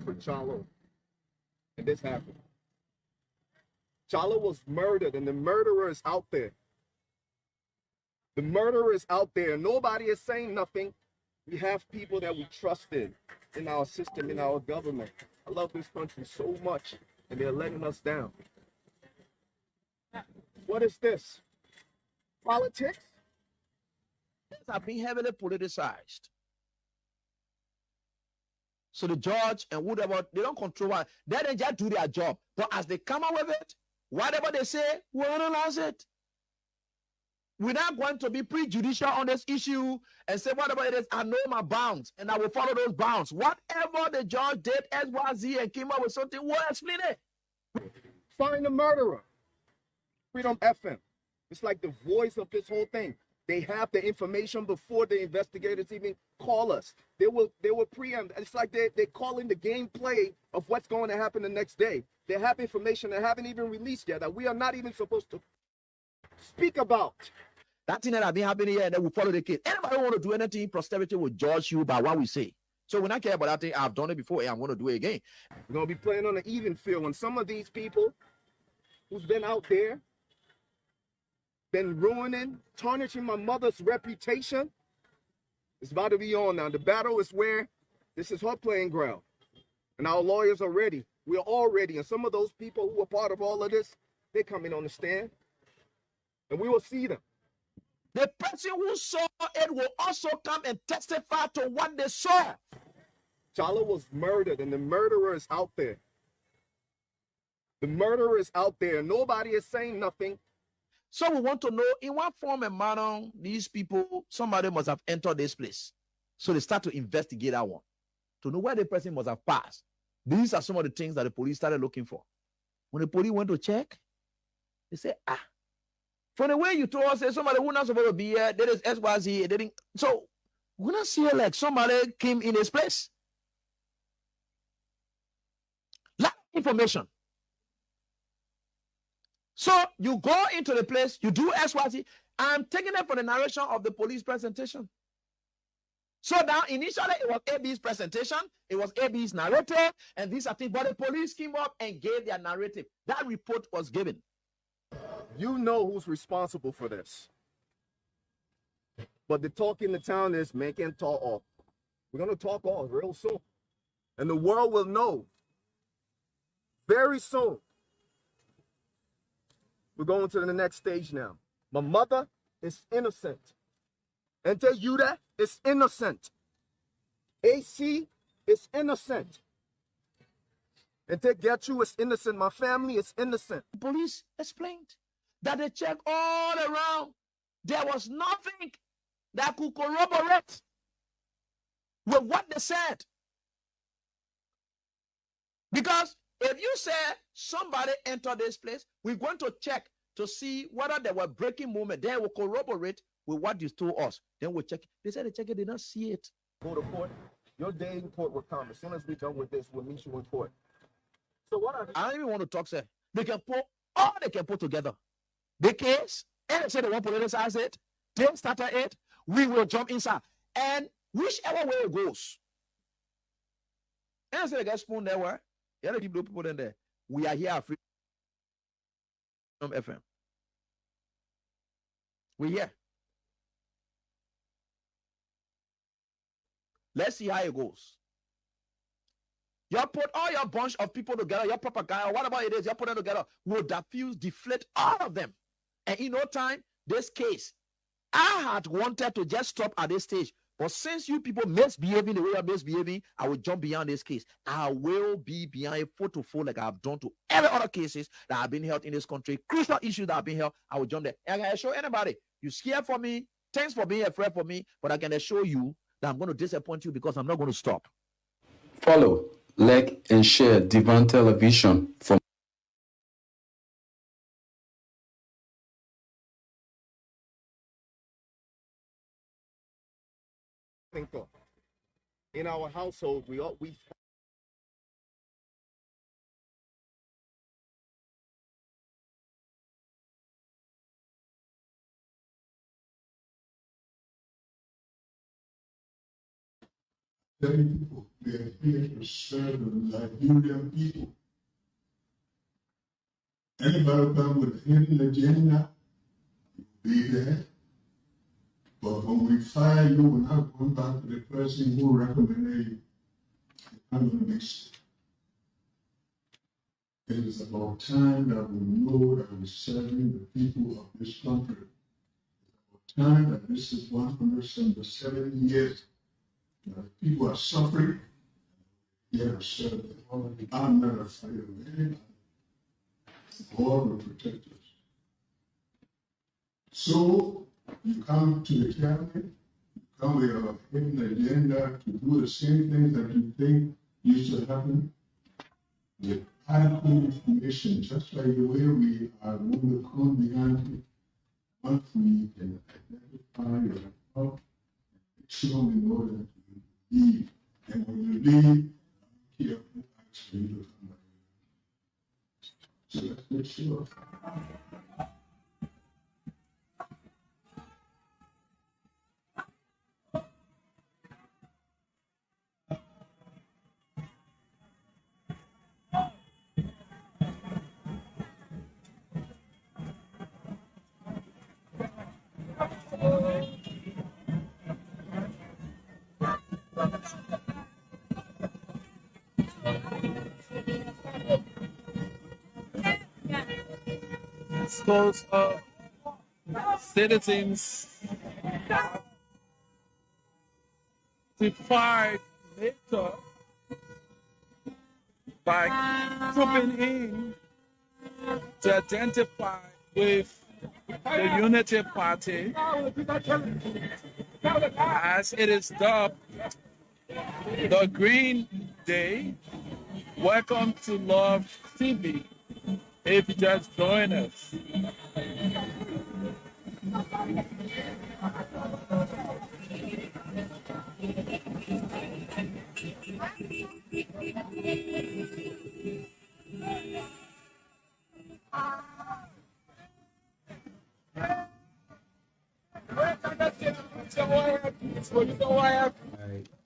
for Charlo, and this happened. Charlo was murdered, and the murderer is out there. The murderer is out there. Nobody is saying nothing. We have people that we trusted in our system, in our government. I love this country so much, and they're letting us down. What is this? Politics? Have been heavily politicized. So the judge and whatever, they don't control it. They just do their job. But as they come out with it, whatever they say, we'll analyze it. We're not going to be prejudicial on this issue and say whatever it is, I know my bounds and I will follow those bounds. Whatever the judge did, XYZ, and came up with something, we'll explain it. Find the murderer. Freedom FM. It's like the voice of this whole thing. They have the information before the investigators even call us. They will preempt. It's like they're calling the gameplay of what's going to happen the next day. They have information that haven't even released yet that we are not even supposed to speak about. That thing that have been happening here, and then we follow the case. Anybody want to do anything, posterity will judge you by what we say. So when I care about that thing, I've done it before, and I'm going to do it again. We're going to be playing on an even field. When some of these people who's been out there, been ruining, tarnishing my mother's reputation, it's about to be on now. The battle is where this is her playing ground. And our lawyers are ready. We're all ready. And some of those people who are part of all of this, they're coming on the stand. And we will see them. The person who saw it will also come and testify to what they saw. Charlo was murdered, and the murderer is out there. The murderer is out there. Nobody is saying nothing. So we want to know in what form and manner these people, somebody must have entered this place. So they start to investigate that one to know where the person must have passed. These are some of the things that the police started looking for. When the police went to check, they said, from the way you told us, somebody who not supposed to be here, there is XYZ, they didn't. So we're not seeing like somebody came in this place. Lot of information. So you go into the place, you do XYZ. I'm taking it from the narration of the police presentation. So now initially it was AB's presentation, it was AB's narrative, and these are things, but the police came up and gave their narrative. That report was given. You know who's responsible for this. But the talk in the town is make and talk off. We're going to talk off real soon. And the world will know very soon. We're going to the next stage now. My mother is innocent. Ente Yuda is innocent. AC is innocent. Ente Getchu is innocent. My family is innocent. The police explained that they checked all around. There was nothing that could corroborate with what they said. Because if you say somebody entered this place, we're going to check to see whether there were breaking movement. They will corroborate with what you told us. Then we'll check. They said they checked it, they did not see it. Go to court. Your day in court will come. As soon as we're done with this, we'll meet you in court. So what are I don't even want to talk, sir. They can put all they can put together. The case, and they say they want to politicize it. They started it. We will jump inside. And whichever way it goes. And I say they get spoon there where? You have to keep those people in there. We are here at Freedom FM. We're here. Let's see how it goes. You put all your bunch of people together, your propaganda, whatever it is, you put them together, will diffuse, deflate all of them. And in no time, this case, I had wanted to just stop at this stage. But since you people misbehaving the way you're misbehaving, I will jump beyond this case. I will be beyond a foot to foot like I've done to every other cases that have been held in this country, crucial issues that have been held. I will jump there. And I can assure anybody, you scared for me, thanks for being afraid for me, but I can assure you that I'm going to disappoint you because I'm not going to stop. Follow, like, and share Divan Television for think of. In our household, we telling people We are here to serve the Liberian people. Anybody come with a hidden agenda, be there. But when we fire you, we're not going back to the person who recommended you. I'm going to mix it. It is about time that we know that we're serving the people of this country. It's about time that this is 170 years that people are suffering. Yet serve them. I'm not afraid of anybody. God will protect us. So you come to the cabinet, you come with a hidden agenda to do the same things that you think used to happen. With adequate information, just like the way we are when the code began, once we can identify your help, make sure we know that you leave. And when you leave, here who actually you to come back. So let's make sure. Scores of citizens defied later by trooping in to identify with the Unity Party as it is dubbed the Green Day. Welcome to Love TV. If you just join us.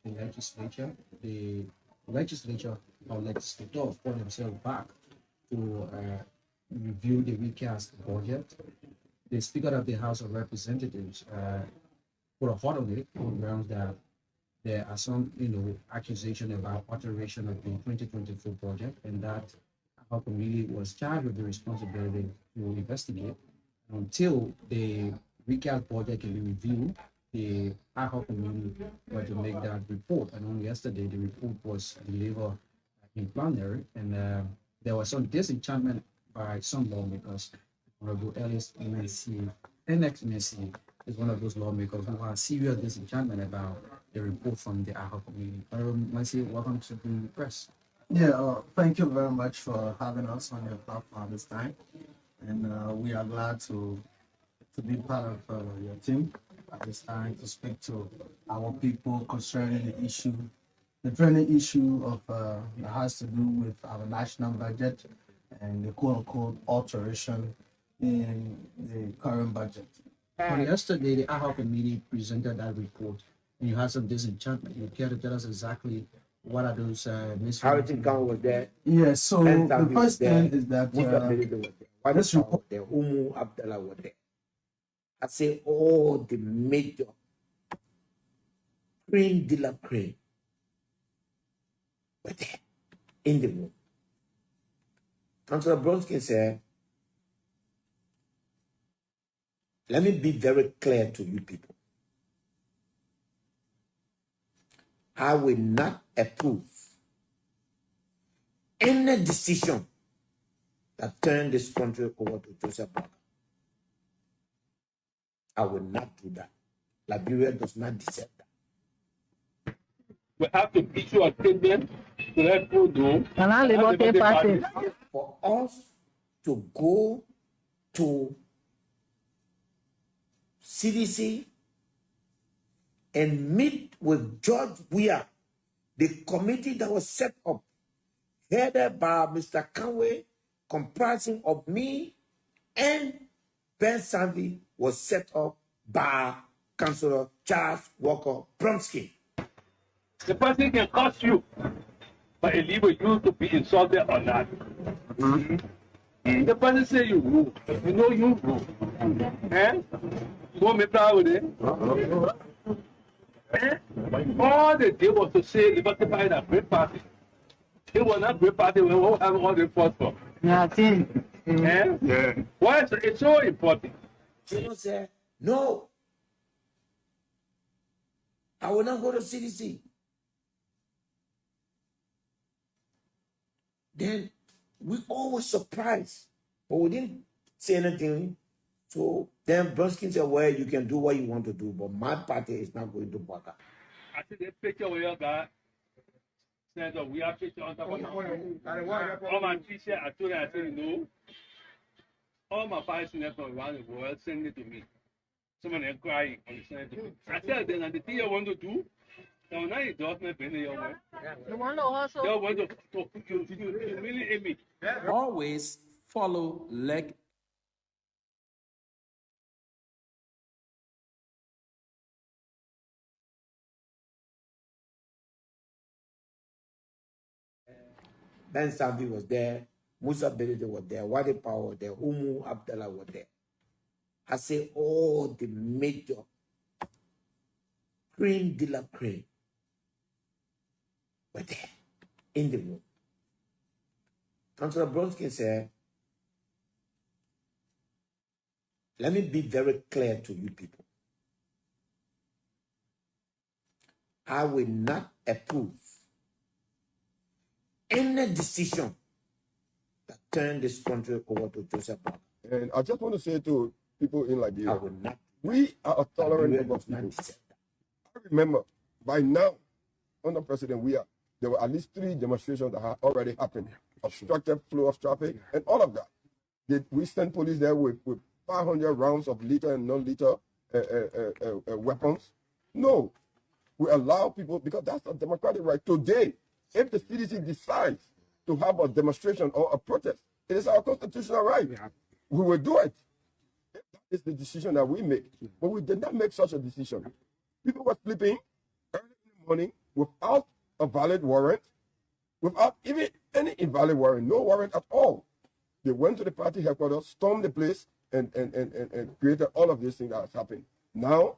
The legislature, the legislature or legislator put themselves back to review the recast budget. The Speaker of the House of Representatives put a halt on it on grounds that there are some, accusation about alteration of the 2024 budget, and that our committee was charged with the responsibility to investigate. Until the recast budget can be reviewed, the ad hoc committee were to make that report. And on yesterday, the report was delivered in plenary, and there was some disenchantment by some lawmakers. Honorable Ellis NX Messi is one of those lawmakers who have serious disenchantment about the report from the ad hoc committee. Honorable Messi, welcome to the press. Yeah, thank you very much for having us on your platform this time, and we are glad to be part of your team at this time to speak to our people concerning the trending issue of that has to do with our national budget and the quote-unquote alteration in the current budget. Well, yesterday, the ad hoc committee presented that report, and you had some disenchantment. You care to tell us exactly what are those Harrington County was there. Yes, so the first thing is that This report, the Umu Abdallah was there. I say all the major cream de la cream were there in the room. Councillor Bronsky said, let me be very clear to you people. I will not approve any decision that turn this country over to Joseph Boakai. I will not do that. Liberia does not deserve that. We have to issue a statement to let people know. For us to go to CDC and meet with George Weah, the committee that was set up, headed by Mr. Conway, comprising of me and Ben Sandy, was set up by Councillor Charles Walker Bromsky. The person can cost you, but it leave with you to be insulted or not. The person say you rule, you know you rule. Eh? You want me proud with it? Eh? All they did was to say Liberty Party is a great party. It was not a great party. We won't have all the force for. Yeah, I think. Eh? Yeah. Why it's so important? You know, say, no, I will not go to CDC. Then we always surprised, but we didn't say anything. So then Brunskin said, well, you can do what you want to do, but my party is not going to bother. I see the picture where you got. Senator, we have picture on top of all my t-shirt. I told her, I said, no. All my five senators from around the world send it to me. Some of them crying on the send it to me. I tell them, and the thing you want to do, now not endorsement, but you want. You want to also? You want to humiliate me. Always follow Leg Ben Savi was there, Musa Belede was there, Wadi Power was there, Umu Abdallah was there. I say all the major cream de la cream were there in the room. Councillor Bronskin said, let me be very clear to you people. I will not approve any decision that turn this country over to Joseph Parker. And I just want to say to people in I Liberia, will not. we are a tolerant Liberia group of does not people. deserve that. I remember by now, under President Weah, there were at least 3 demonstrations that had already happened, obstructed flow of traffic, and all of that. Did we send police there with 500 rounds of lethal and non-lethal weapons? No. We allow people, because that's a democratic right. Today, if the CDC decides to have a demonstration or a protest, it is our constitutional right. We will do it. That is the decision that we make. But we did not make such a decision. People were sleeping early in the morning without a valid warrant, without even any invalid warrant, no warrant at all. They went to the party headquarters, stormed the place, and created all of these things that has happened. Now,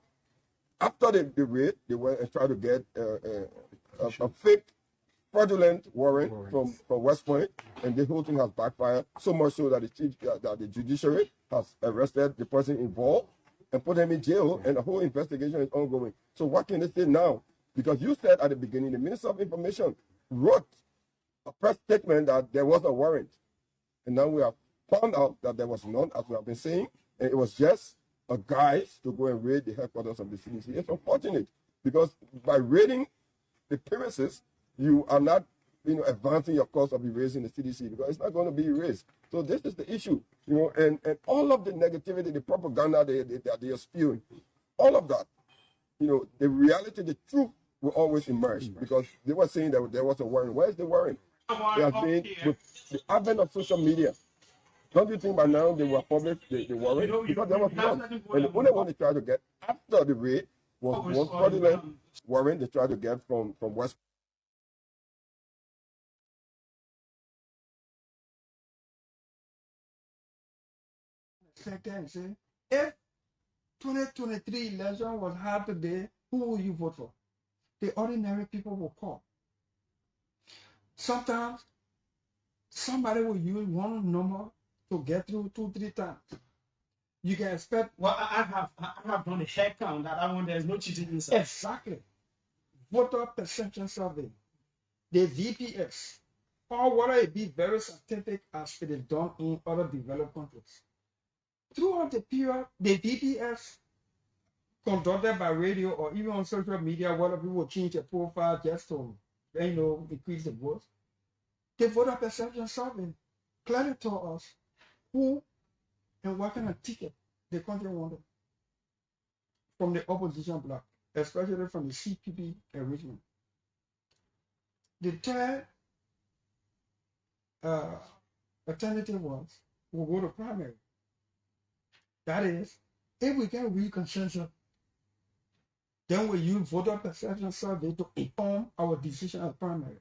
after the raid, they went and tried to get a fake fraudulent warrant from West Point, and the whole thing has backfired, so much so that the judiciary has arrested the person involved and put him in jail, and the whole investigation is ongoing. So what can they say now? Because you said at the beginning, the Minister of Information wrote a press statement that there was a warrant, and now we have found out that there was none, as we have been saying, and it was just a guise to go and raid the headquarters of the CDC. It's unfortunate, because by raiding the premises, you are not, advancing your cause of erasing the CDC, because it's not going to be erased. So this is the issue, and all of the negativity, the propaganda they are spewing, all of that, the reality, the truth will always emerge, because they were saying that there was a warrant. Where's the warrant? There has been, with the advent of social media, don't you think by now they will publish the warrant? Because there was none. And the only one they tried to get after the raid was one fraudulent warrant they tried to get from West. Second, say, if 2023 election was hard today, who will you vote for? The ordinary people will call. Sometimes somebody will use one number to get through 2-3 times. You can expect. Well, I have done a head count that one there's no cheating inside. Exactly. Voter perception survey, the VPS, or whether it be very scientific as it is done in other developed countries. Throughout the period, the VPS conducted by radio or even on social media, whether people change their profile just to increase the votes. The voter perception survey clearly told us who and what kind of ticket the country wanted from the opposition bloc, especially from the CPP and Richmond. The third alternative was we'll go to primary. That is, if we get real consensus Then we use voter perception survey to inform our decision at primary.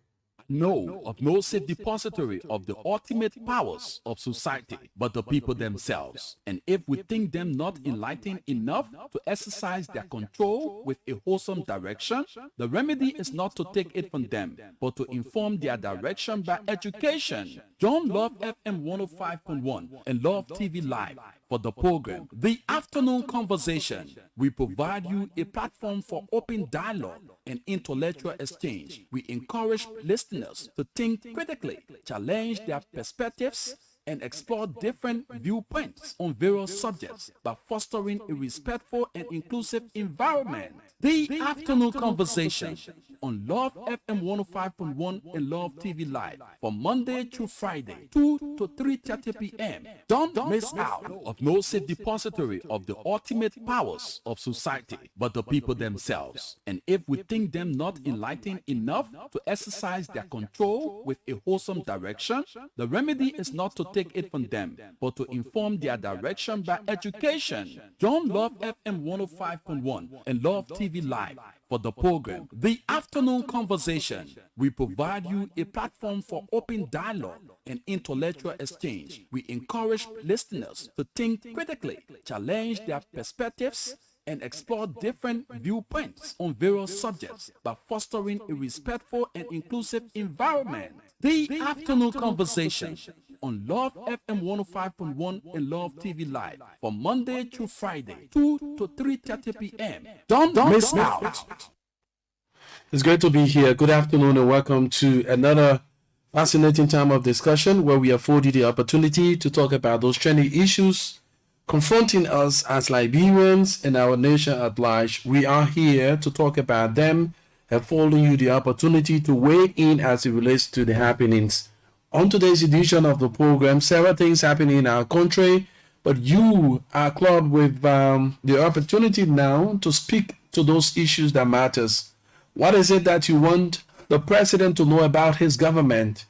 Know of no safe depository of the ultimate powers of society but the people themselves. And if we think them not enlightened enough to exercise their control with a wholesome direction, the remedy is not to take it from them, but to inform their direction by education. Join Love FM 105.1 and Love TV Live for the program The Afternoon Conversation. We provide you a platform for open dialogue and intellectual exchange. We encourage listeners to think critically, challenge their perspectives, and explore different viewpoints on various subjects by fostering a respectful and inclusive environment. The Afternoon Conversation on Love FM 105.1 and Love TV Live from Monday through Friday, 2 to 3:30 p.m. Don't miss out of no safe depository of the ultimate powers of society but the people themselves. And if we think them not enlightened enough to exercise their control with a wholesome direction, the remedy is not to take it from them, but to inform their direction by education. Join Love FM 105.1 and Love TV Live for the program The Afternoon Conversation. We provide you a platform for open dialogue and intellectual exchange. We encourage listeners to think critically, challenge their perspectives, and explore different viewpoints on various subjects by fostering a respectful and inclusive environment. The Afternoon Conversation on Love FM 105.1 and Love TV Live from Monday through Friday, 2 to 3:30 p.m. Don't miss out. It's great to be here. Good afternoon and welcome to another fascinating time of discussion where we afford you the opportunity to talk about those trending issues confronting us as Liberians and our nation at large. We are here to talk about them, affording you the opportunity to weigh in as it relates to the happenings. On today's edition of the program, several things happening in our country, but you are clubbed with the opportunity now to speak to those issues that matters. What is it that you want the president to know about his government?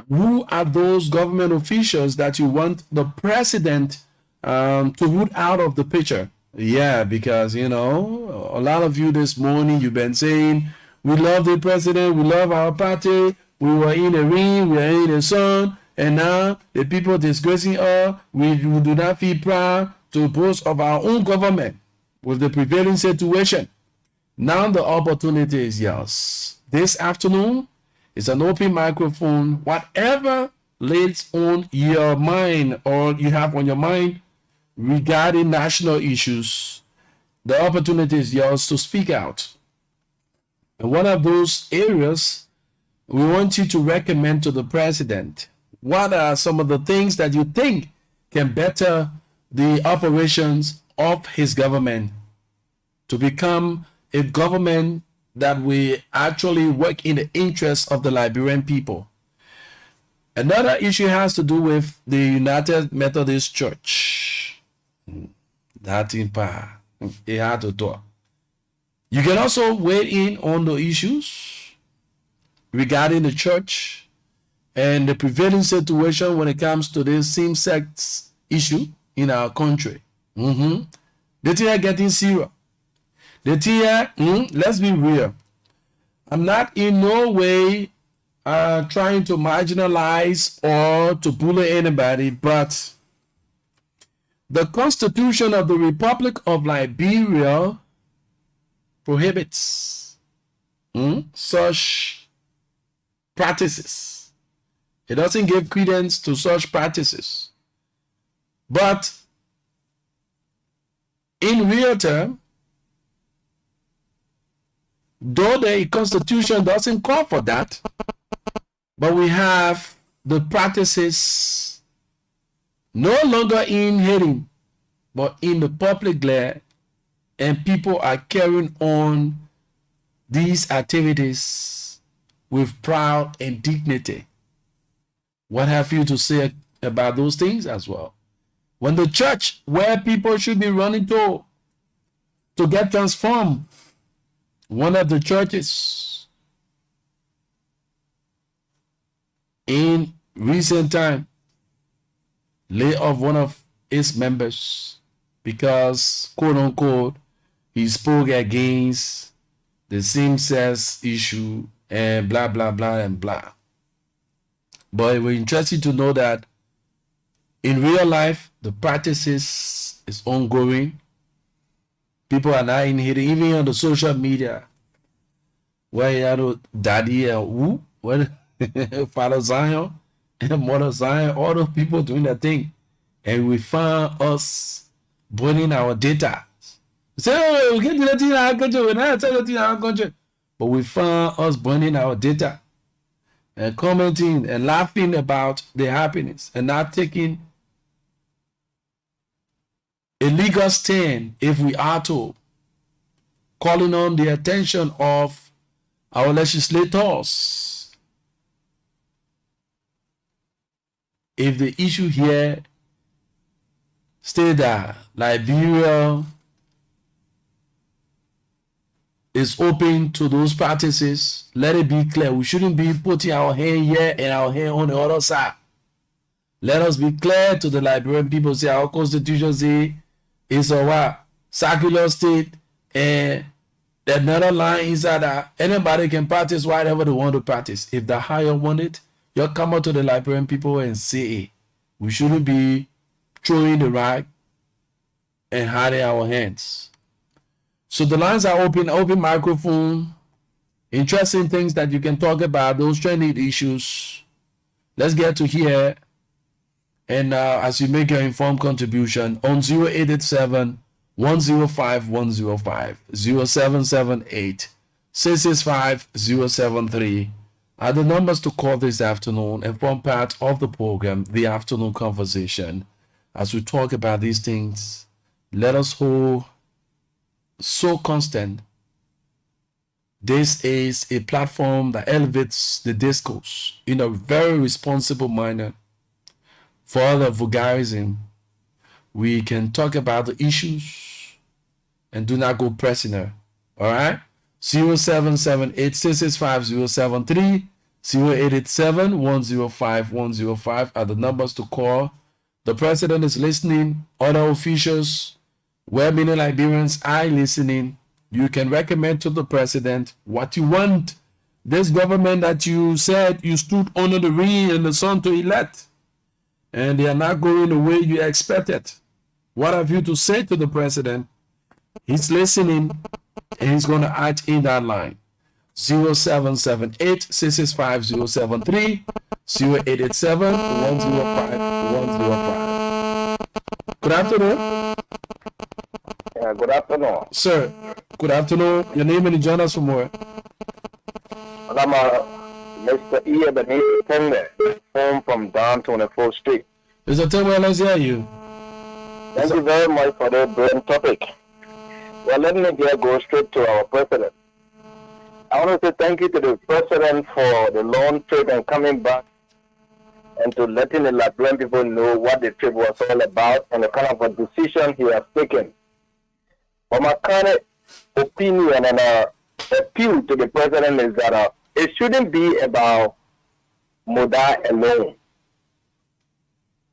Who are those government officials that you want the president to root out of the picture? Yeah, because, you know, a lot of you this morning, you've been saying, we love the president, we love our party, we were in the rain, we are in the sun, and now the people disgracing us, we do not feel proud to boast of our own government with the prevailing situation. Now the opportunity is yours. This afternoon is an open microphone. Whatever lays on your mind or you have on your mind regarding national issues, the opportunity is yours to speak out. And one of those areas we want you to recommend to the president. What are some of the things that you think can better the operations of his government to become a government that will actually work in the interest of the Liberian people? Another issue has to do with the United Methodist Church. That in power. It had to do. You can also weigh in on the issues regarding the church and the prevailing situation when it comes to this same-sex issue in our country. The thing are getting serious. The thing, let's be real. I'm not in no way trying to marginalize or to bully anybody, but the Constitution of the Republic of Liberia prohibits such practices. It doesn't give credence to such practices. But in real term, though the Constitution doesn't call for that, but we have the practices no longer in hidden, but in the public glare, and people are carrying on these activities with pride and dignity. What have you to say about those things as well? When the church, where people should be running to get transformed, one of the churches in recent time lay off one of its members because, quote unquote, he spoke against the same-sex issue and blah, blah, blah, and blah. But we're interested to know that in real life, the practices is ongoing. People are not inhibiting, even on the social media, where you know Daddy and who, what Father Zion and Mother Zion, all those people doing that thing, and we find us burning our data. Say, oh, we can't do that in our country, we're not telling that in our country, but we find us burning our data and commenting and laughing about the happiness and not taking a legal stand if we are to, calling on the attention of our legislators. If the issue here stay that Liberia is open to those practices, let it be clear. We shouldn't be putting our hand here and our hand on the other side. Let us be clear to the Liberian people. Say our constitution say it's a what? Secular state, and another line is that anybody can practice whatever they want to practice. If the higher want it, you come out to the Liberian people and say, we shouldn't be throwing the rag and hiding our hands. So the lines are open microphone, interesting things that you can talk about, those trending issues. Let's get to here. And as you make your informed contribution on 0887 105 105, 0778 665 073 are the numbers to call this afternoon and form part of the program, The Afternoon Conversation. As we talk about these things, let us hold so constant. This is a platform that elevates the discourse in a very responsible manner. For the vulgarism, we can talk about the issues and do not go prisoner. All right? 0778-665-073, 0887-105-105 are the numbers to call. The president is listening. Other officials, well-meaning Liberians are listening. You can recommend to the president what you want. This government that you said you stood under the rain and the sun to elect, and they are not going the way you expected. What have you to say to the president? He's listening, and he's going to act in that line. 0778-665-073, 0887-105-105. Good afternoon. Yeah, good afternoon. Sir, good afternoon. Your name and you join us from where? I'm Mr. E. Ebenezer Tembe, home from down 24th Street. Mr. Tembe, let's hear you. Thank you very much for the brilliant topic. Well, let me here go straight to our president. I want to say thank you to the president for the long trip and coming back and to letting the Liberian people know what the trip was all about and the kind of a decision he has taken. But my kind of opinion and appeal to the president is that it shouldn't be about Moda alone.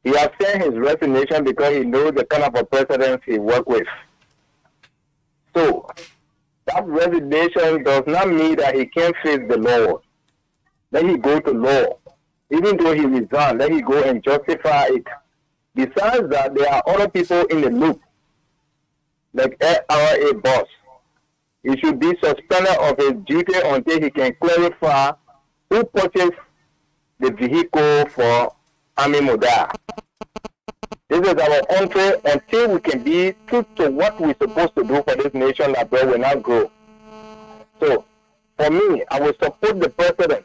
He has sent his resignation because he knows the kind of a president he works with. So, that resignation does not mean that he can't face the law. Let he go to law. Even though he resigned, let he go and justify it. Besides that, there are other people in the loop, like LRA boss. He should be suspended of his duty until he can clarify who purchased the vehicle for Army Moda. This is our country. Until we can be true to what we're supposed to do for this nation, that we will not grow. So, for me, I will support the president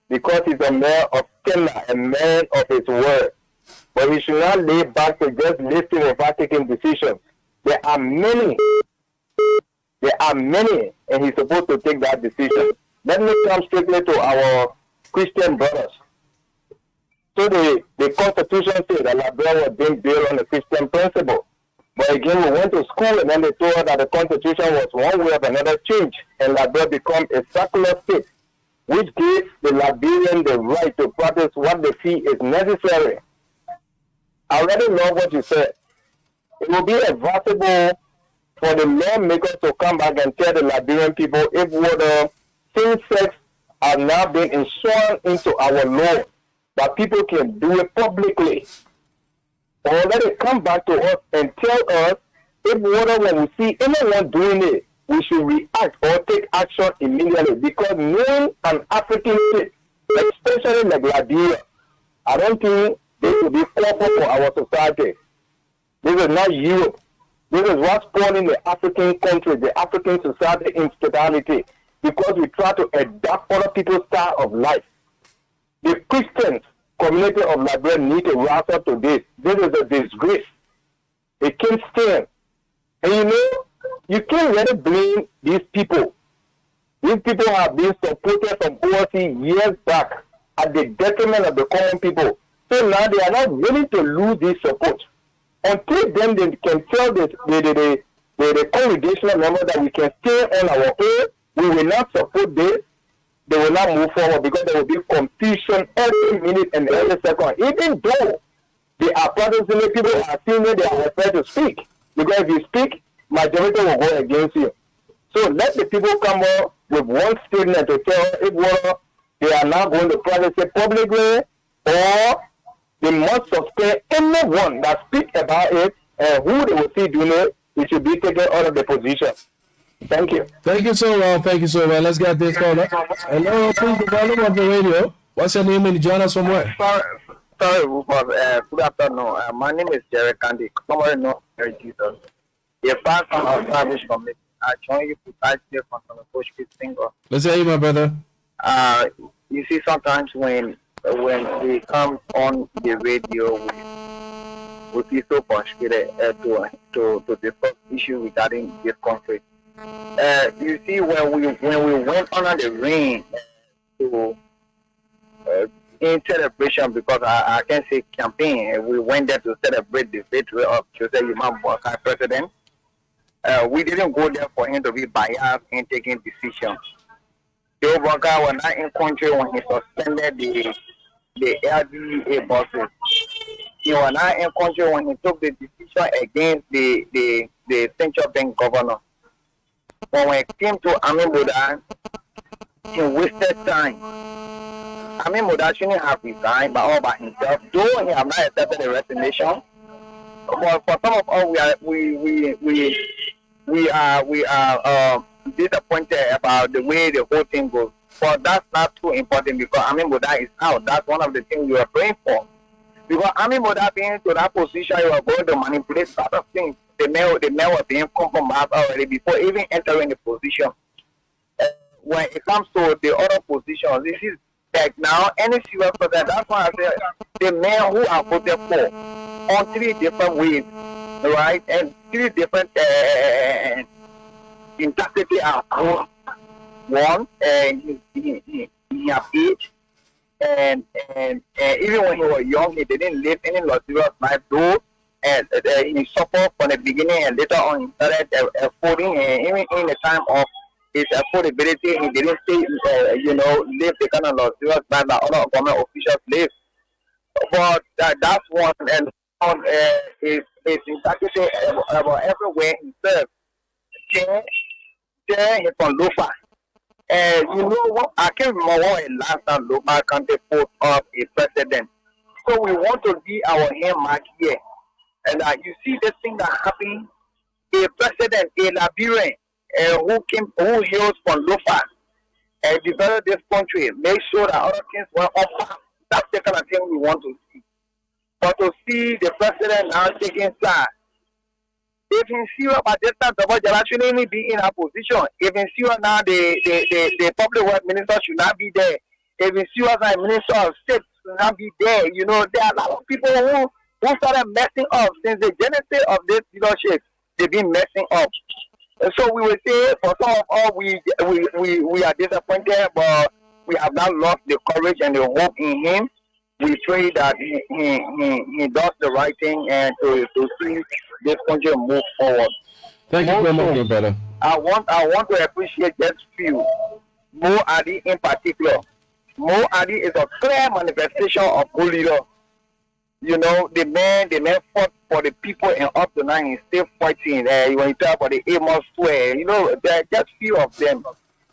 because he's a man of skill, a man of his word. But we should not lay back to just listening without taking decisions. There are many, and he's supposed to take that decision. Let me come strictly to our Christian brothers. So the Constitution said that Liberia was being built on the Christian principle. But again, we went to school and then they told us that the Constitution was one way or another change, and Liberia become a secular state, which gives the Liberian the right to practice what they feel is necessary. I already love what you said. It will be advisable for the lawmakers to come back and tell the Liberian people if water, same-sex are now being installed into our law, that people can do it publicly. Or let it come back to us and tell us if water, when we see anyone doing it, we should react or take action immediately. Because knowing an African state, especially like Liberia, I don't think they should be proper for our society. This is not Europe. This is what's spoiling the African country, the African society instability, because we try to adapt other people's style of life. The Christian community of Liberia need to rise up to this. This is a disgrace. It can't stand. And you know, you can't really blame these people. These people have been supported from overseas years back at the detriment of the common people. So now they are not willing to lose this support. Until then, they can tell the congregational members that we can stay on our own. We will not support this. They will not move forward because there will be confusion every minute and every second. Even though they are practicing, people are seeing it, they are afraid to speak. Because if you speak, majority will go against you. So let the people come up with one statement to tell if whether they are not going to practice it publicly, or they must suspend anyone that speaks about it, and who they will see doing it, it should be taken out of the position. Thank you. Thank you so much. Thank you so much. Let's get this caller. Hello, please, the volume of the radio. What's your name and you join us from where? Sorry, Rufus. Good afternoon. My name is Jerry Candy. Somebody know Jerry Jesus. A fan from our service committee. I join you to I stay from the Coach Single. Let's hear you, my brother. You see, sometimes when we come on the radio, we feel so frustrated to discuss issues regarding this conflict. You see, when we went under the rain to in celebration, because I can say campaign, we went there to celebrate the victory of Jose Imam Boubacar president. We didn't go there for him to be biased in taking decisions. Joe Boubacar was not in country when he suspended the LDA buses. He was not in country when he took the decision against the central bank governor. But when it came to Amin Boda, he wasted time. Amin Boda shouldn't have resigned all by himself, though he have not accepted the resignation. But for some of us, we are disappointed about the way the whole thing goes. But that's not too important because Amin Boda is out. That's one of the things we were praying for. Because Amin Boda being to that position, you are going to manipulate a lot of things. The man was being compromised already before even entering the position. When it comes to the other positions, this is like now any serious person. That's why I say the men who are voted for on 3 different ways, right, and 3 different interpreted are one, he have age, and even when he was young, he didn't live any luxurious life, though. And he suffered from the beginning, and later on he started affording, and even in the time of his affordability, he didn't stay, live the kind of luxurious life that other government officials live. But that's one, and is integrity about everywhere he served. He's from Lofa. And you know what? I can't remember when last time Lofa County put up a president. So we want to be our hand mark here. And you see this thing that happened, a president, a Liberian, who hails from Lofa, and developed this country, make sure that other things were up. That's the kind of thing we want to see. But to see the president now taking side, if in Syria, but this time, the shouldn't be in a position. If in Syria now, the public works minister should not be there. If in Syria, the minister of state should not be there. You know, there are a lot of people who started messing up since the genesis of this leadership. They've been messing up. And so we will say, for some of us, we are disappointed, but we have not lost the courage and the hope in him. We pray that he does the right thing and to see this country move forward. Thank you very much, brother. I want to appreciate just few. Mo Adi in particular. Mo Adi is a clear manifestation of good leader. You know, the man fought for the people and up to now he's still fighting. When you talk about the Amos Square, you know, there are just few of them.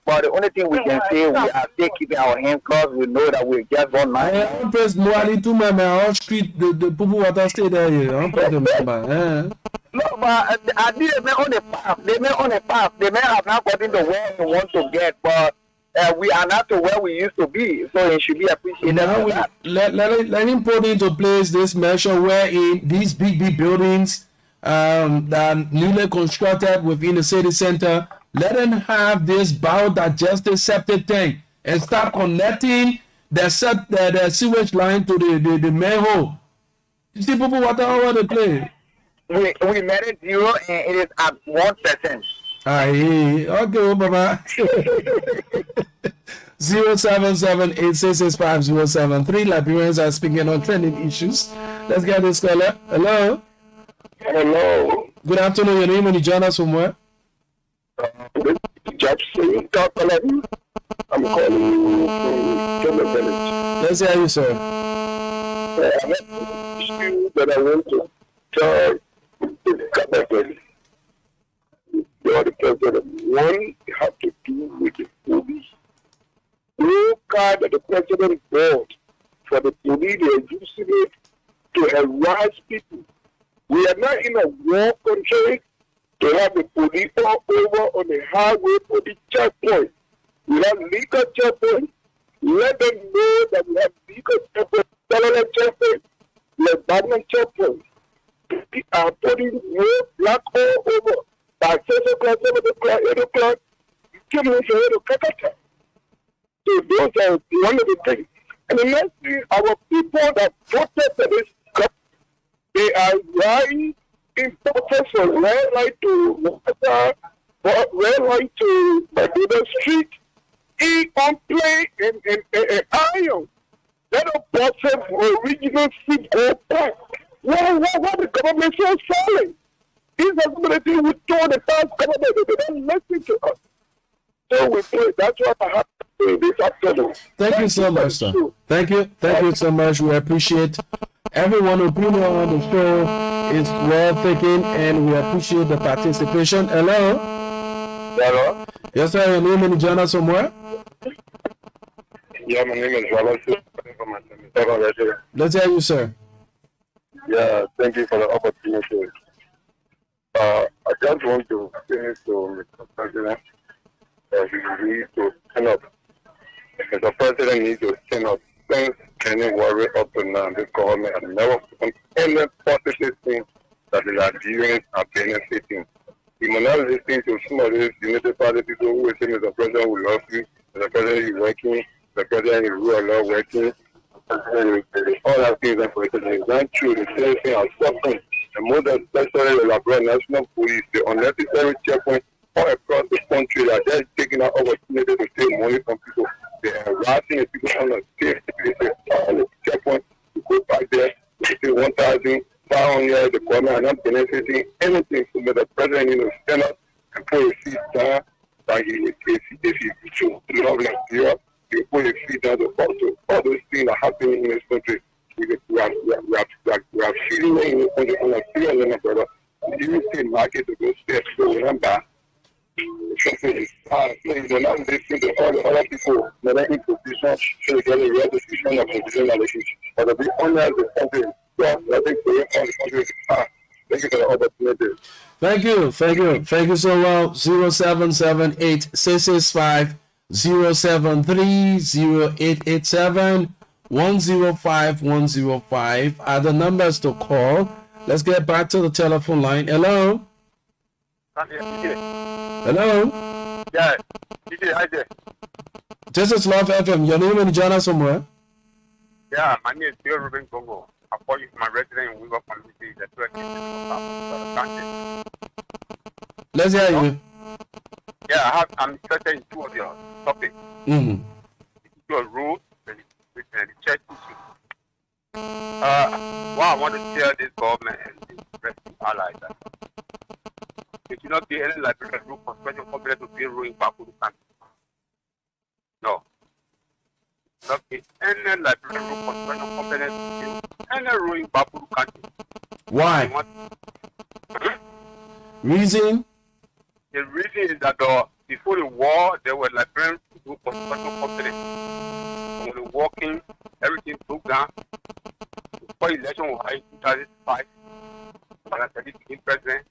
But the only thing we can say, we are still keeping our hands closed. We know that we're just one man. I'm press Moali to my on street. The people water stay there. I'm press them. No, but I did they may on the path. They may on the path. They may have not gotten to where we want to get, but we are not to where we used to be. So it should be appreciated. Now let him put into place this measure wherein these big buildings that are newly constructed within the city center, let them have this biodigested septic tank and start connecting the sewage line to the manhole. You see people water all over the place. We made it 0 and it is at 1%. Aye, okay, Baba. 077-866-5073. Liberians are speaking on trending issues. Let's get this caller. Hello. Hello. Good afternoon. Your name and you join us from where? Jackson, I'm calling you from the village. Let's hear you, sir. I have an issue that I want to tell the government. The president. One have to do with the police. No card that the president bought for the police, they are using it to harass people. We are not in a war country to have the police all over on the highway for the checkpoint. We have legal checkpoint. Let them know that we have legal checkpoint, parallel checkpoint, we have government checkpoint. We are putting no black all over. By 6 o'clock, 7 o'clock, 8 o'clock, you came in to Kakata. So those are one of the things. And the next thing, our people that protested this cup, they are right in protest for red light to water, red light to the street, on play and iron. Let us protest for original seat go back. Why the government so silent? These are some of the things we told the past government, they don't listen to us. So we pray. That's what I have to say this afternoon. Thank you so much, sir. Thank you so much. We appreciate everyone's opinion on the show is well taken, and we appreciate the participation. Hello. Hello. Yes, sir. Your name and join us somewhere. Yeah, my name is Wallace. Let's hear you, sir. Yeah, thank you for the opportunity. I just want to say to Mr. President that he needs to stand up. Mr. President needs to stand up. Since Kenny Warrior up to now, this government has never done any positive thing that the Nigerians are benefiting. He must not listen to some of these United Party people who will say Mr. President will love you, Mr. President is working, Mr. President is not working. All that things are for it. It's not true. The same thing are suffering. And most especially the Liberia National Police, the unnecessary checkpoints all across the country that they're taking out opportunity to take money from people. They're harassing the people on the state. They say, all the checkpoints, you go back there, they say 1,500, the government are not benefiting anything from the president, stand up and put his feet down. Like if he should love like Europe, you put your feet down to all those things are happening in this country. We are feeling it in the country on a feeling, brother. You see market to go steps to remember. You do not listen to all the other people that are in position to get a real decision of position analysis. But to be honest, the country is just nothing to it on the country. Thank you for the opportunity. Thank you so well. 077866507308887 105 are the numbers to call. Let's get back to the telephone line. Hello. Hello. Yeah, DJ, hi there. This is Love FM. Your name and join us somewhere. Yeah, my name is Bill Ruben Congo. I call you from my resident in Weaver community. The 20 Let's hear you. Yeah, I'm interested in two of your topics. Your rules and the church issue. What I want to tell this government and the rest of allies that they should not be any Liberian group construction company to be ruling Bakuru country. No. Not be any Liberian group construction company to be any ruling Bakuru country. Why? Reason? The reason is that before the war, there were Liberian construction companies. When the war came, everything broke down. Before election was in 2005, Balasadi became president.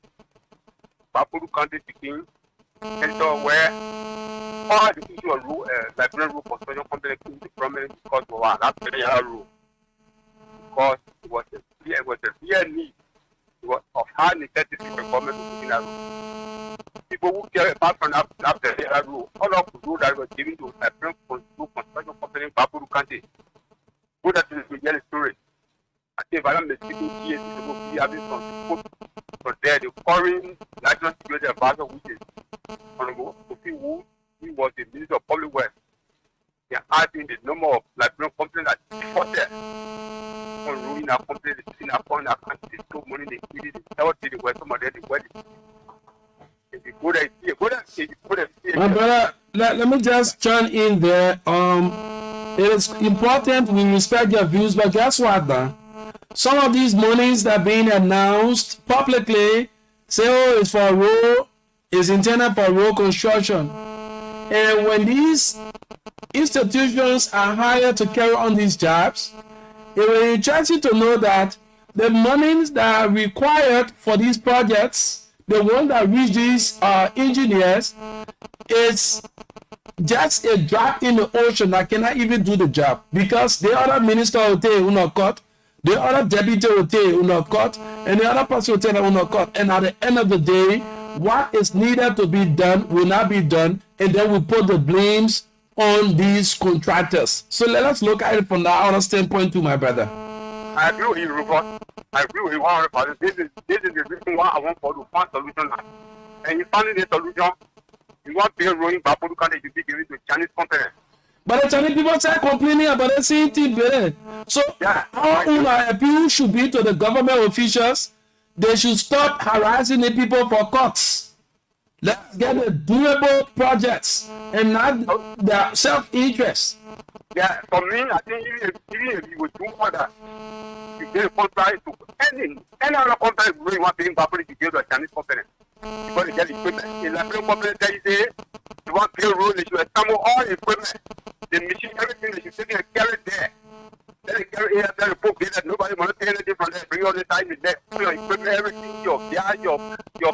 Bapuru County became center where all the issue of Liberian road construction company came to prominence because of that particular rule. Because it was a clear need. It was of high necessity for government to put in that rule. People who care apart from that rule, all of the rules that were given to Liberian construction company in Bapuru County. Go that to the Miguel story. I think if I don't mistake, people be having some so there, the foreign national security advisor, which is Honorable Kofi Wu, he was the Minister of Public Works. They are adding the number of Liberian companies that before there. On ruining our company, in our foreign country, so money they give it, they never did the work, some of them the wedding. If you go there, My brother, let me just join in there. It is important we respect your views, but guess what, now? Some of these monies that are being announced publicly say, oh, it's for road, it's intended for road construction. And when these institutions are hired to carry on these jobs, it will be interesting to know that the monies that are required for these projects, the one that reach these engineers, is just a drop in the ocean that cannot even do the job, because the other minister will take cut, the other deputy will take cut, and the other person will take cut. And at the end of the day, what is needed to be done will not be done, and then we put the blames on these contractors. So let us look at it from that other standpoint too, my brother. I agree with you, Rupert. I agree with you 100%. This is the reason why I want for to find solution now. And you find the solution, you want to pay rowing Bapuru County to be given to Chinese company. But the Chinese people start complaining about the same thing, so our own appeal should be to the government officials. They should stop harassing the people for cuts. Let's get the durable projects and not their self-interest. Yeah, for me, I think even if you would do further, you get a contract to any other company you want to pay Bapuru to give to a Chinese company. Because they get equipment. In Liberian company, they say you want to pay road, they should assemble all the equipment. The machine, everything, they should take it and carry it there. Then they carry it here, then they put it that nobody want to pay anything from there. Bring all the time in there. Your equipment, everything, your gas, your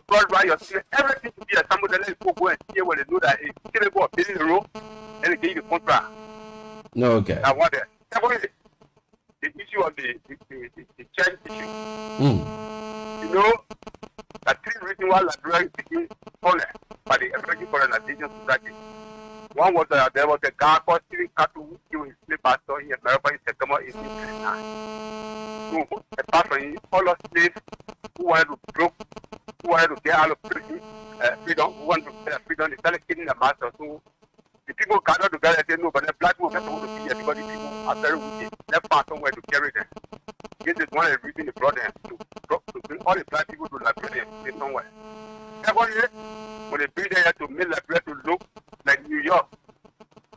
blood right, your skin, everything to be assembled. Then they go and see when they know that it's still go building the road, then they give you the contract. No, okay. I want that. Secondly, the issue of the church issue. You know, the three reasons why Liberia is being stolen by the Emerging Colonization Society. One was there was a guy called Stephen Katu who was a slave pastor in America in September 1829. So, apart from him, all of slaves who wanted to get out of prison, freedom, who wanted to get freedom, they started killing the master. So, the people gathered together and said, no, but the black people don't want to be here because the people are very wicked. They found somewhere to carry them. This is one of the reasons they brought them to bring all the black people to Liberia and somewhere. Secondly, when they bring them here to make Liberia to look like New York,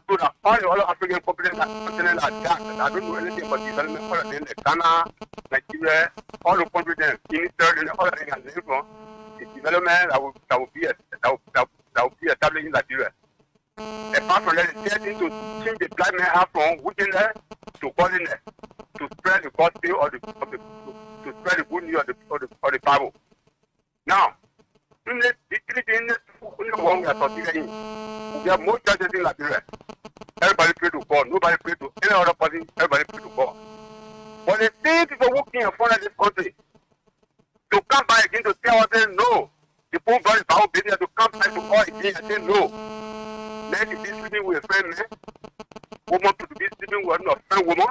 so that all the other African populations are dark. I don't know anything about development, all of them, like Ghana, Nigeria, all the countries, Guinea, and all of them are named from the development that will be established in Liberia. Apart from that, it's getting to change the black man out from wickedness to godliness, to spread the gospel or to spread the good news of the Bible. Now, in the three things, one we are talking in, we have more churches in Liberia. Everybody pray to God. Nobody pray to any other person. Everybody pray to God. But the same people working in front of this country to come back again to tell us, no. The poor God is our business to come back to God again and say no. Men to be sleeping with a friend man. Woman to be sleeping with a friend woman.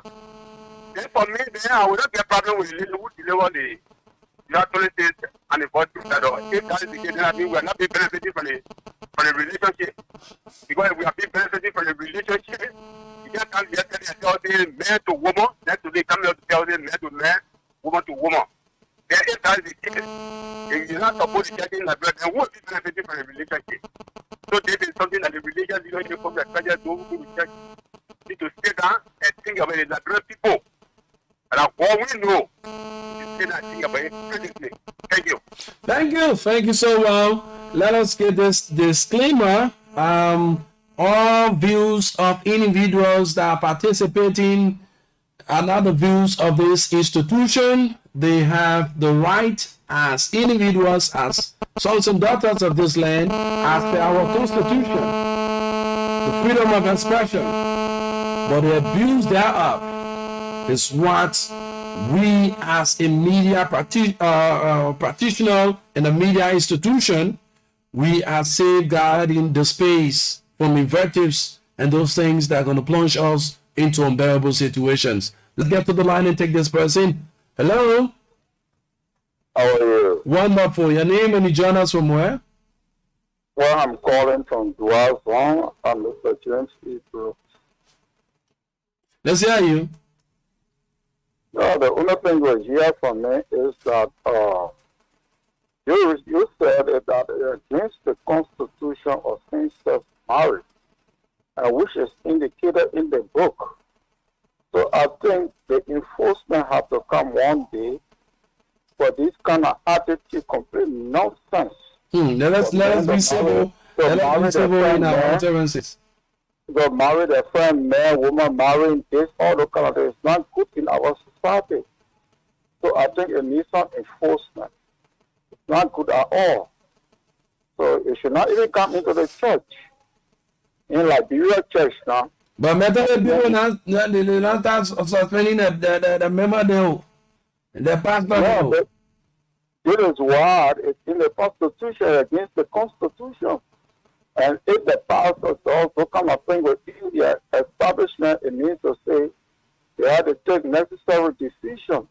Then for me, then I will not get a problem with the who deliver the authorities and the voice that if that is the case, then I mean we are not being benefiting from the relationship. Because if we are being benefiting from the relationship, you can't come yesterday and tell them man to woman, then today come here to tell them man to man, woman to woman. Then if that is the case, if you're not supposed to get in the blood, then who will be benefiting from the relationship? So this is something that the religious leadership from the churches don't go to church need to sit down and think about the Liberian people. And what we know is say that thing about it critically. Thank you. Thank you so well. Let us get this disclaimer. All views of individuals that are participating are not the views of this institution. They have the right as individuals, as sons and daughters of this land, as per our constitution, the freedom of expression. But the abuse thereof is what we as a media practitioner in a media institution, we are safeguarding the space from invectives and those things that are going to plunge us into unbearable situations. Let's get to the line and take this person. Hello. How are you? Wonderful. Your name and you join us from where? Well, I'm calling from Duazon. I'm Mr. James Hebrew. Let's hear you. No, the only thing we hear from me is that you said that against the Constitution of same-sex marriage, which is indicated in the book. So I think the enforcement have to come one day for this kind of attitude, complete nonsense. Let us be civil. Let us be civil in our utterances. So married a friend, man, woman, marrying this, all the kind of things. It's not good in our society. So I think it needs some enforcement. It's not good at all. So it should not even come into the church. In Liberia church now. But method people not start suspending the member the pastor. No, but it is what it's in the Constitution against the Constitution. And if the pastors also come and bring within their establishment, it means to say they have to take necessary decisions.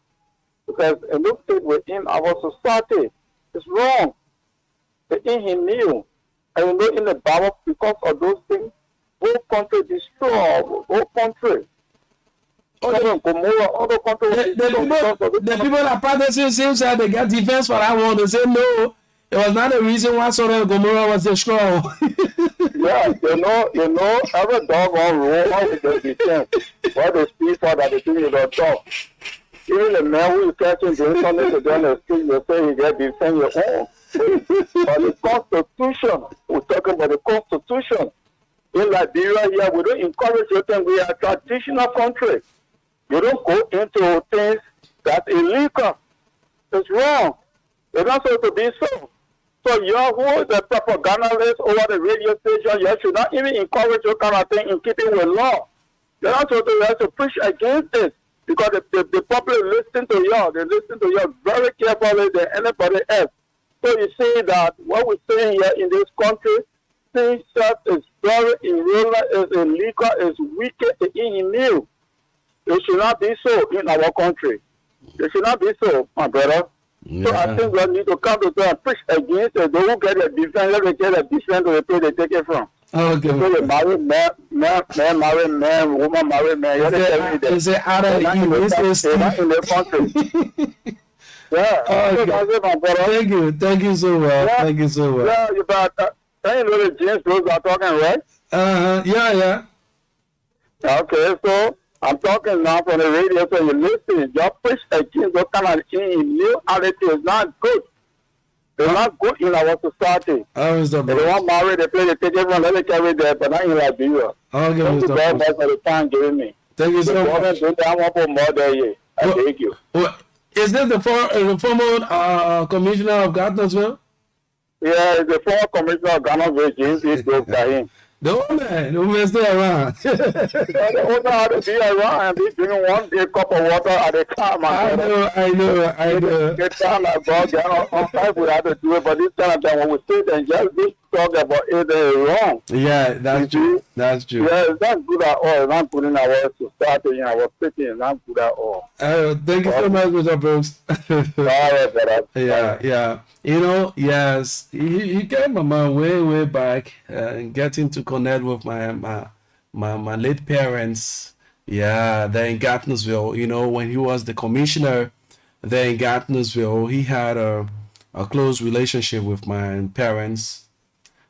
Because it looks within our society, it's wrong. The thing he knew. And you know, in the Bible, because of those things, whole country destroy whole country. The people that practicing same side, they get defense for that one. They say no, it was not the reason why Sodom and Gomorrah was destroyed. Yeah, you know, every dog on road always get defense. What they speak for that they think you don't talk. Even the man who is catching doing something to them, they speak, they say you get defend your own. But the Constitution, we're talking about the Constitution. In Liberia here, we don't encourage you things. We are a traditional country. You don't go into things that's illegal. It's wrong. It's not supposed to be so. So you who is the propagandist over the radio station, you should not even encourage your kind of thing in keeping with law. You're not supposed to, you have to push against this because the public listen to you. They listen to you very carefully than anybody else. So you see that what we're saying here in this country, things that is very irregular, is illegal, is wicked, is inhuman. It should not be so in our country. It should not be so, my brother. Yeah. So I think we need to come to and push against it. They won't get a different, let them get a different to the place they take it from. Okay. So they marry man marry man, woman marry man. Is it out of you? It's in the country. Yeah. Okay. So that's it, my brother. Thank you so well. Yeah. Thank you so well. Yeah, you bet. You know the James Rose are talking, right? Yeah. Okay, so I'm talking now from the radio, so you listen. Just push against those kind of new attitude is not good. They're not good in our society. They don't want married, they play, they take everyone, let them carry there, but not in Liberia. Okay, thank you very much for the time given me. Thank you so much. I want for more than you. Thank you. Is this the former commissioner of Gardnersville? Yeah, it's the former commissioner of Gardnersville, James E. Brooks. The old man who is still around. The owner had to be around and be drinking one big cup of water at a time. I know. Get time about that on time we had to do it, but this time when we sit and just be talk about it, they're wrong. Yeah, that's true. That's true. Yeah, it's not good at all. It's not good in our society, in our city. It's not good at all. Thank you so much, Mr. Brooks. All right, brother. Yeah. You know, yes, he came my way back, getting to connect with my late parents. Yeah, there in Gardnersville. You know, when he was the commissioner there in Gardnersville, he had a close relationship with my parents,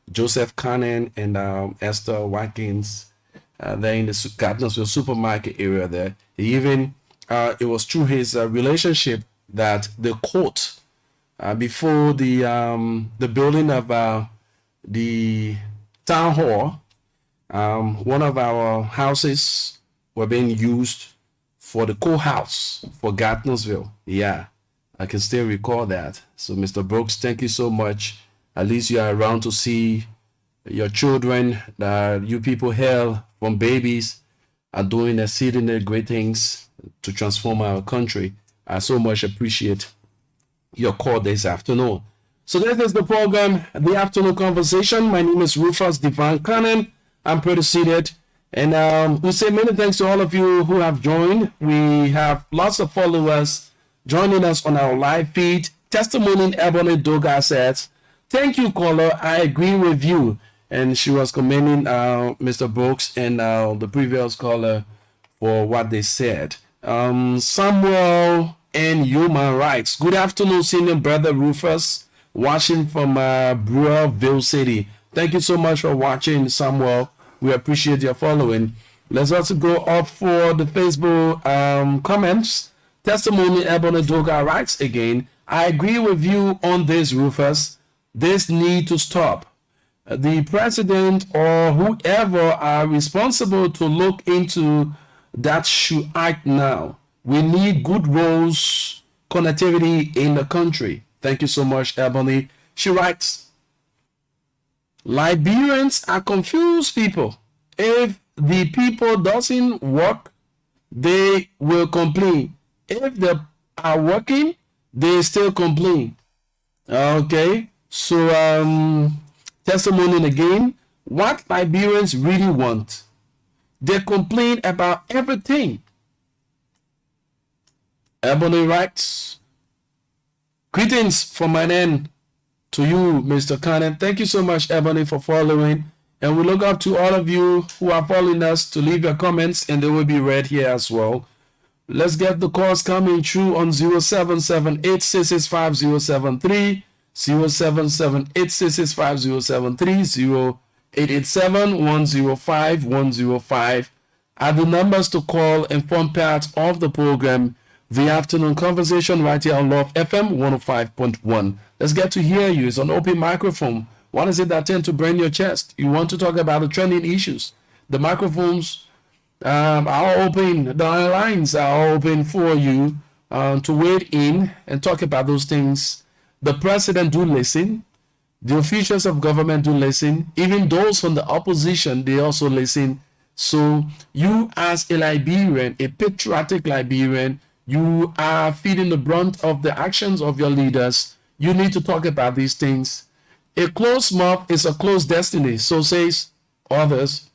Joseph Cannon and Esther Watkins. There in the Gardnersville supermarket area there. He even, it was through his relationship that the court before the building of the town hall, one of our houses were being used for the courthouse for Gardnersville. Yeah, I can still recall that. So Mr. Brooks, thank you so much. At least you are around to see your children that you people hail from babies are doing exceedingly great things to transform our country. I so much appreciate your call this afternoon. So this is the program, The Afternoon Conversation. My name is Rufus Divine Cannon. I'm pretty seated. And we say many thanks to all of you who have joined. We have lots of followers joining us on our live feed. Testimony Ebony Doga says, thank you, caller. I agree with you. And she was commending Mr. Brooks and the previous caller for what they said. Samuel and Human Rights. Good afternoon, senior brother Rufus, watching from Brewerville City. Thank you so much for watching, Samuel. We appreciate your following. Let's also go up for the Facebook comments. Testimony Ebony Doga writes again, I agree with you on this, Rufus. This need to stop. The president or whoever are responsible to look into that should act now. We need good roads, connectivity in the country. Thank you so much, Ebony. She writes, Liberians are confused people. If the people doesn't work, they will complain. If they are working, they still complain. Okay, so testimony again. What Liberians really want, they complain about everything. Ebony writes, greetings from my end to you, Mr. Cannon. Thank you so much, Ebony, for following. And we look up to all of you who are following us to leave your comments, and they will be read here as well. Let's get the calls coming through on 0778665073, 0778665073, 0887-105-105 are the numbers to call and form part of the program, The Afternoon Conversation, right here on Love FM 105.1. Let's get to hear you. It's an open microphone. What is it that tends to burn your chest? You want to talk about the trending issues. The microphones are open. The lines are open for you to wade in and talk about those things. The president do listen. The officials of government do listen. Even those from the opposition, they also listen. So you as a Liberian, a patriotic Liberian, you are feeling the brunt of the actions of your leaders. You need to talk about these things. A closed mouth is a closed destiny, so says others.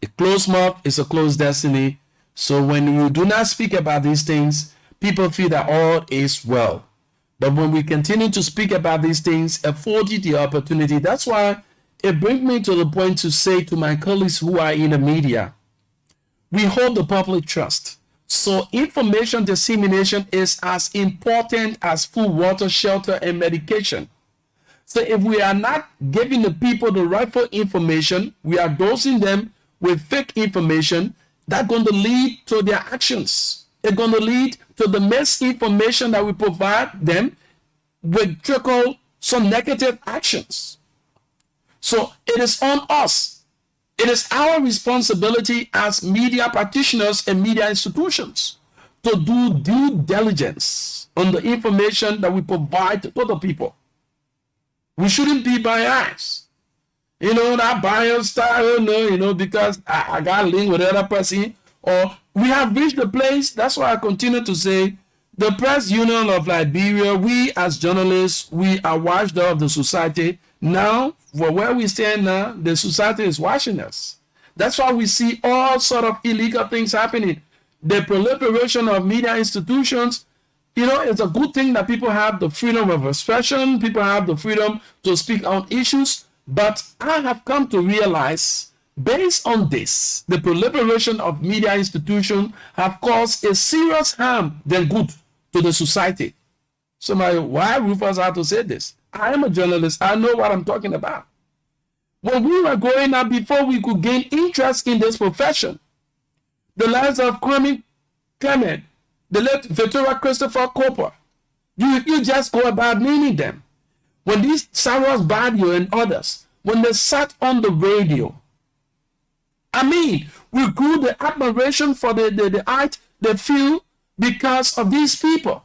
A closed mouth is a closed destiny. So when you do not speak about these things, people feel that all is well. But when we continue to speak about these things, afford you the opportunity. That's why it brings me to the point to say to my colleagues who are in the media, we hold the public trust. So information dissemination is as important as food, water, shelter, and medication. So if we are not giving the people the rightful information, we are dosing them with fake information, that's going to lead to their actions. It's going to lead to the misinformation that we provide them will trickle some negative actions. So it is on us. It is our responsibility as media practitioners and media institutions to do due diligence on the information that we provide to the people. We shouldn't be biased. That bias style, because I got a link with the other person, or we have reached the place. That's why I continue to say the Press Union of Liberia, we as journalists, we are watchdog of the society. Now, for where we stand now, the society is watching us. That's why we see all sort of illegal things happening. The proliferation of media institutions, it's a good thing that people have the freedom of expression, people have the freedom to speak on issues, but I have come to realize, based on this, the proliferation of media institutions have caused a serious harm than good to the society. Somebody, why Rufus have to say this? I am a journalist. I know what I'm talking about. When we were growing up, before we could gain interest in this profession, the lives of Kwame Clement, the late Victoria Christopher Cooper, You just go about naming them. When these Cyrus Badio and others, when they sat on the radio, I mean, we grew the admiration for the art they feel because of these people.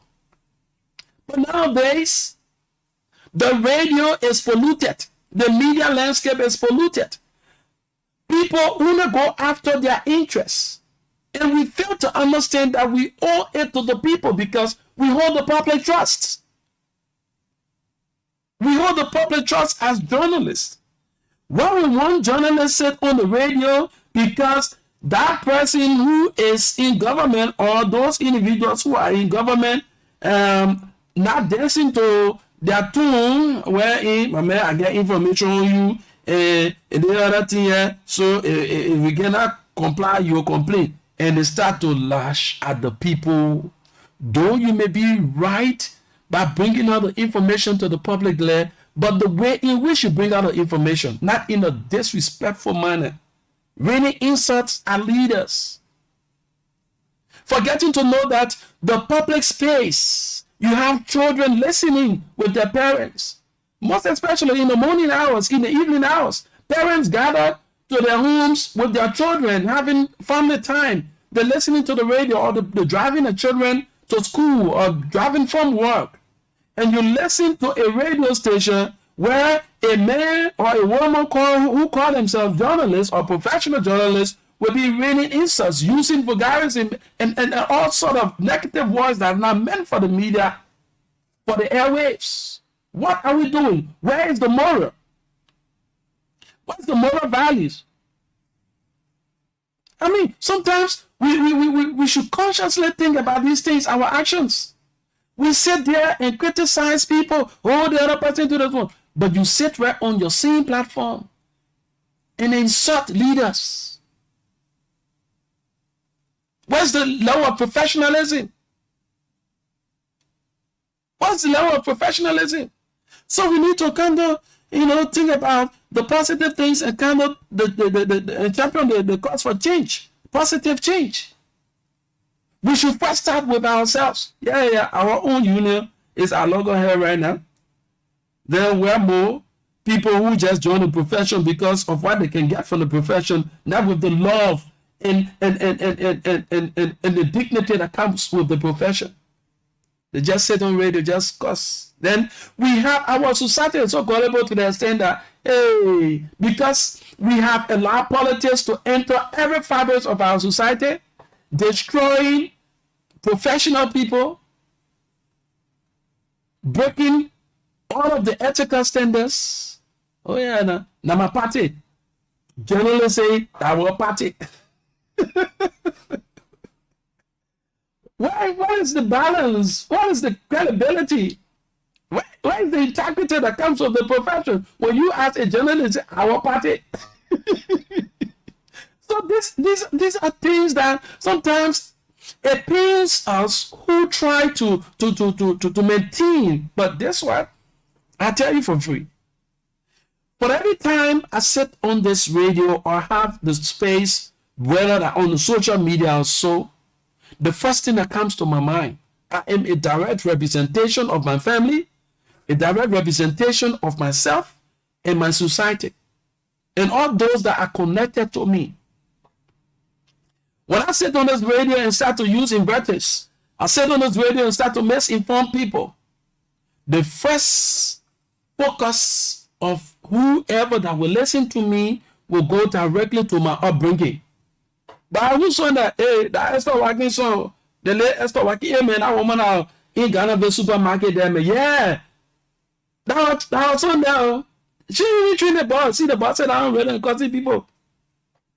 But nowadays, the radio is polluted. The media landscape is polluted. People only go after their interests. And we fail to understand that we owe it to the people because we hold the public trust. We hold the public trust as journalists. Why would one journalist sit on the radio because that person who is in government or those individuals who are in government not dancing to their tune wherein I get information on you and the other thing here, so if we cannot comply, you complain. And they start to lash at the people. Though you may be right by bringing out the information to the public there, but the way in which you bring out the information, not in a disrespectful manner, really insults our leaders. Forgetting to know that the public space, you have children listening with their parents, most especially in the morning hours, in the evening hours. Parents gather to their homes with their children, having family time. They're listening to the radio or they're driving the children to school or driving from work. And you listen to a radio station where a man or a woman who call themselves journalists or professional journalists will be raining insults, using vulgarity and all sort of negative words that are not meant for the media, for the airwaves. What are we doing? Where is the moral? What's the moral values? I mean, sometimes we should consciously think about these things, our actions. We sit there and criticize people, oh, the other person to this one. But you sit right on your same platform and insult leaders. Where's the level of professionalism? What's the level of professionalism? So we need to kind of, think about the positive things and kind of champion the cause for change, positive change. We should first start with ourselves. Yeah, our own union is our logo here right now. Then we're more people who just join the profession because of what they can get from the profession, not with the love and the dignity that comes with the profession. They just sit on radio, just cuss. Then we have our society so gullible to the extent that, hey, because we have allowed politics to enter every fabric of our society, destroying professional people, breaking all of the ethical standards. Oh yeah, now my party. Journalists say our party. What is the balance? What is the credibility? Where is the integrity that comes with the profession when you ask a journalist, our party? So these are things that sometimes it pains us who try to maintain. But guess what? I tell you for free. For every time I sit on this radio or have the space, whether on the social media or so, the first thing that comes to my mind, I am a direct representation of my family, a direct representation of myself and my society, and all those that are connected to me. When I sit on this radio and start to use inverters, I sit on this radio and start to misinform people, the first focus of whoever that will listen to me will go directly to my upbringing. But I will say that, hey, that Esther working so, the late Esther working, hey man, that woman out in Ghana, the supermarket there, man, yeah. That was on there. She really trained the boss. See, the boss said, I don't really cause people.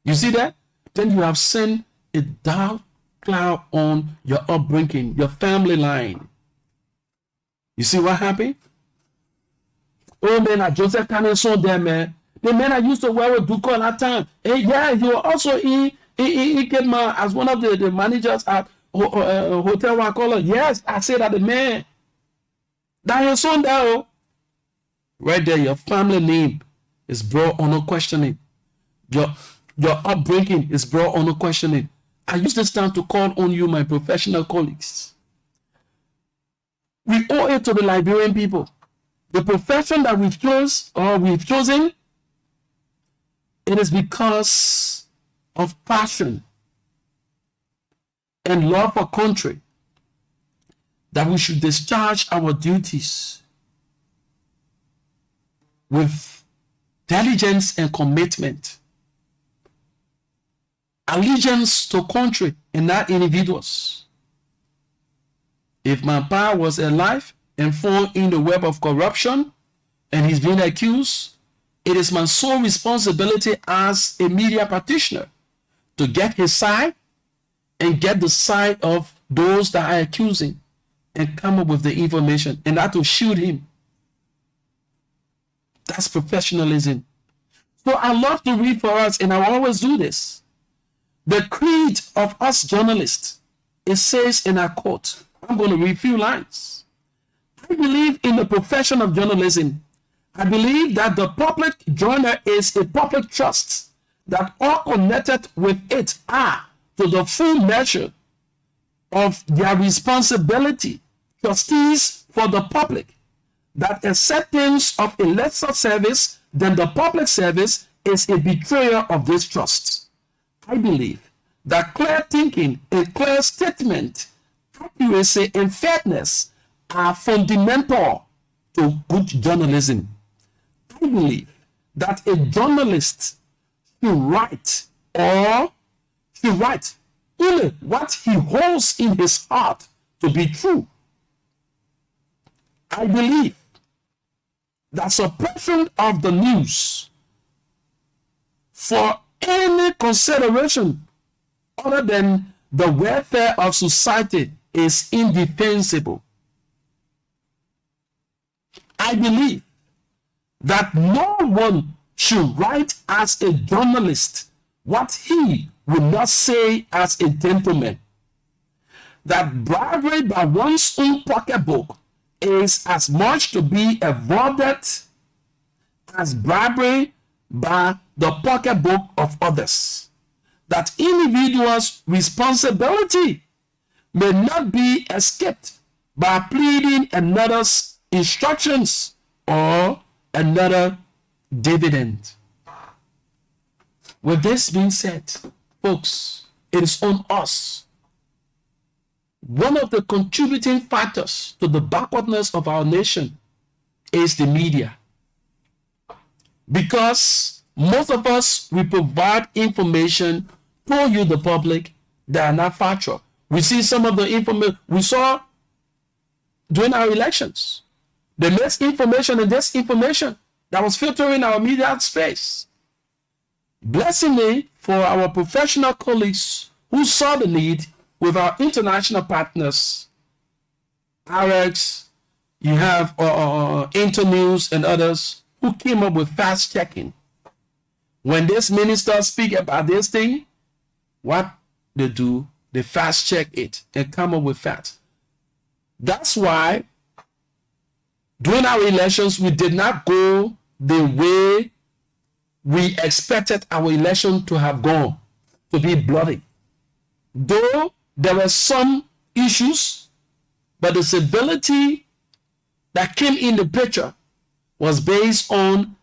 You see that? Then you have sent a dark cloud on your upbringing, your family line. You see what happened? Oh man, I Joseph Cannon saw there, man. The man I used to wear with Duke all that time. Hey, yeah, he was also he came as one of the managers at Hotel Wakola. Yes, I said that the man. That your son there. Right there, your family name is brought under questioning. Your upbringing is brought under questioning. I use this time to call on you, my professional colleagues. We owe it to the Liberian people. The profession that we've chosen, it is because of passion and love for country that we should discharge our duties with diligence and commitment, allegiance to country and not individuals. If my pa was alive and fall in the web of corruption and he's being accused, it is my sole responsibility as a media practitioner to get his side and get the side of those that are accusing and come up with the information, and not to shield him. That's professionalism. So I love to read for us, and I always do this. The creed of us journalists, it says in our quote, I'm going to read a few lines. I believe in the profession of journalism. I believe that the public journal is a public trust, that all connected with it are, to the full measure of their responsibility, trustees for the public, that acceptance of a lesser service than the public service is a betrayal of this trust. I believe that clear thinking, a clear statement, accuracy, and fairness are fundamental to good journalism. I believe that a journalist should write only what he holds in his heart to be true. I believe that suppression of the news for any consideration other than the welfare of society is indefensible. I believe that no one should write as a journalist what he would not say as a gentleman. That bribery by one's own pocketbook is as much to be avoided as bribery by the pocketbook of others. That individuals' responsibility may not be escaped by pleading another's instructions or another dividend. With this being said, folks, it is on us. One of the contributing factors to the backwardness of our nation is the media. Because most of us, we provide information to you, the public, that are not factual. We see some of the information we saw during our elections. The misinformation and disinformation that was filtering our media space. Blessingly, for our professional colleagues who saw the need with our international partners, RX, you have Internews and others who came up with fast checking. When this minister speak about this thing, what they do, they fast check it and come up with facts. That's why during our elections, we did not go the way we expected our election to have gone, to be bloody. Though there were some issues, but the civility that came in the picture was based on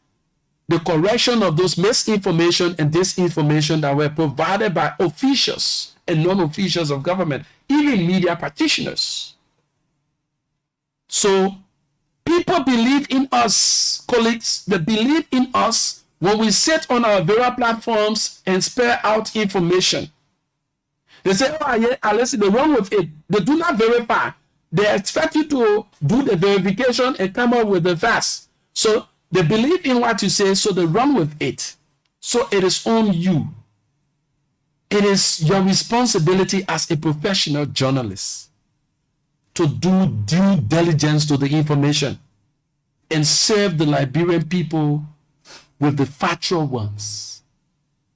the correction of those misinformation and disinformation that were provided by officials and non-officials of government, even media practitioners. So people believe in us, colleagues, they believe in us when we sit on our various platforms and spare out information. They say, oh, yeah, let's see, they're wrong with it. They do not verify. They expect you to do the verification and come up with the facts. So they believe in what you say, so they run with it. So it is on you. It is your responsibility as a professional journalist to do due diligence to the information and serve the Liberian people with the factual ones,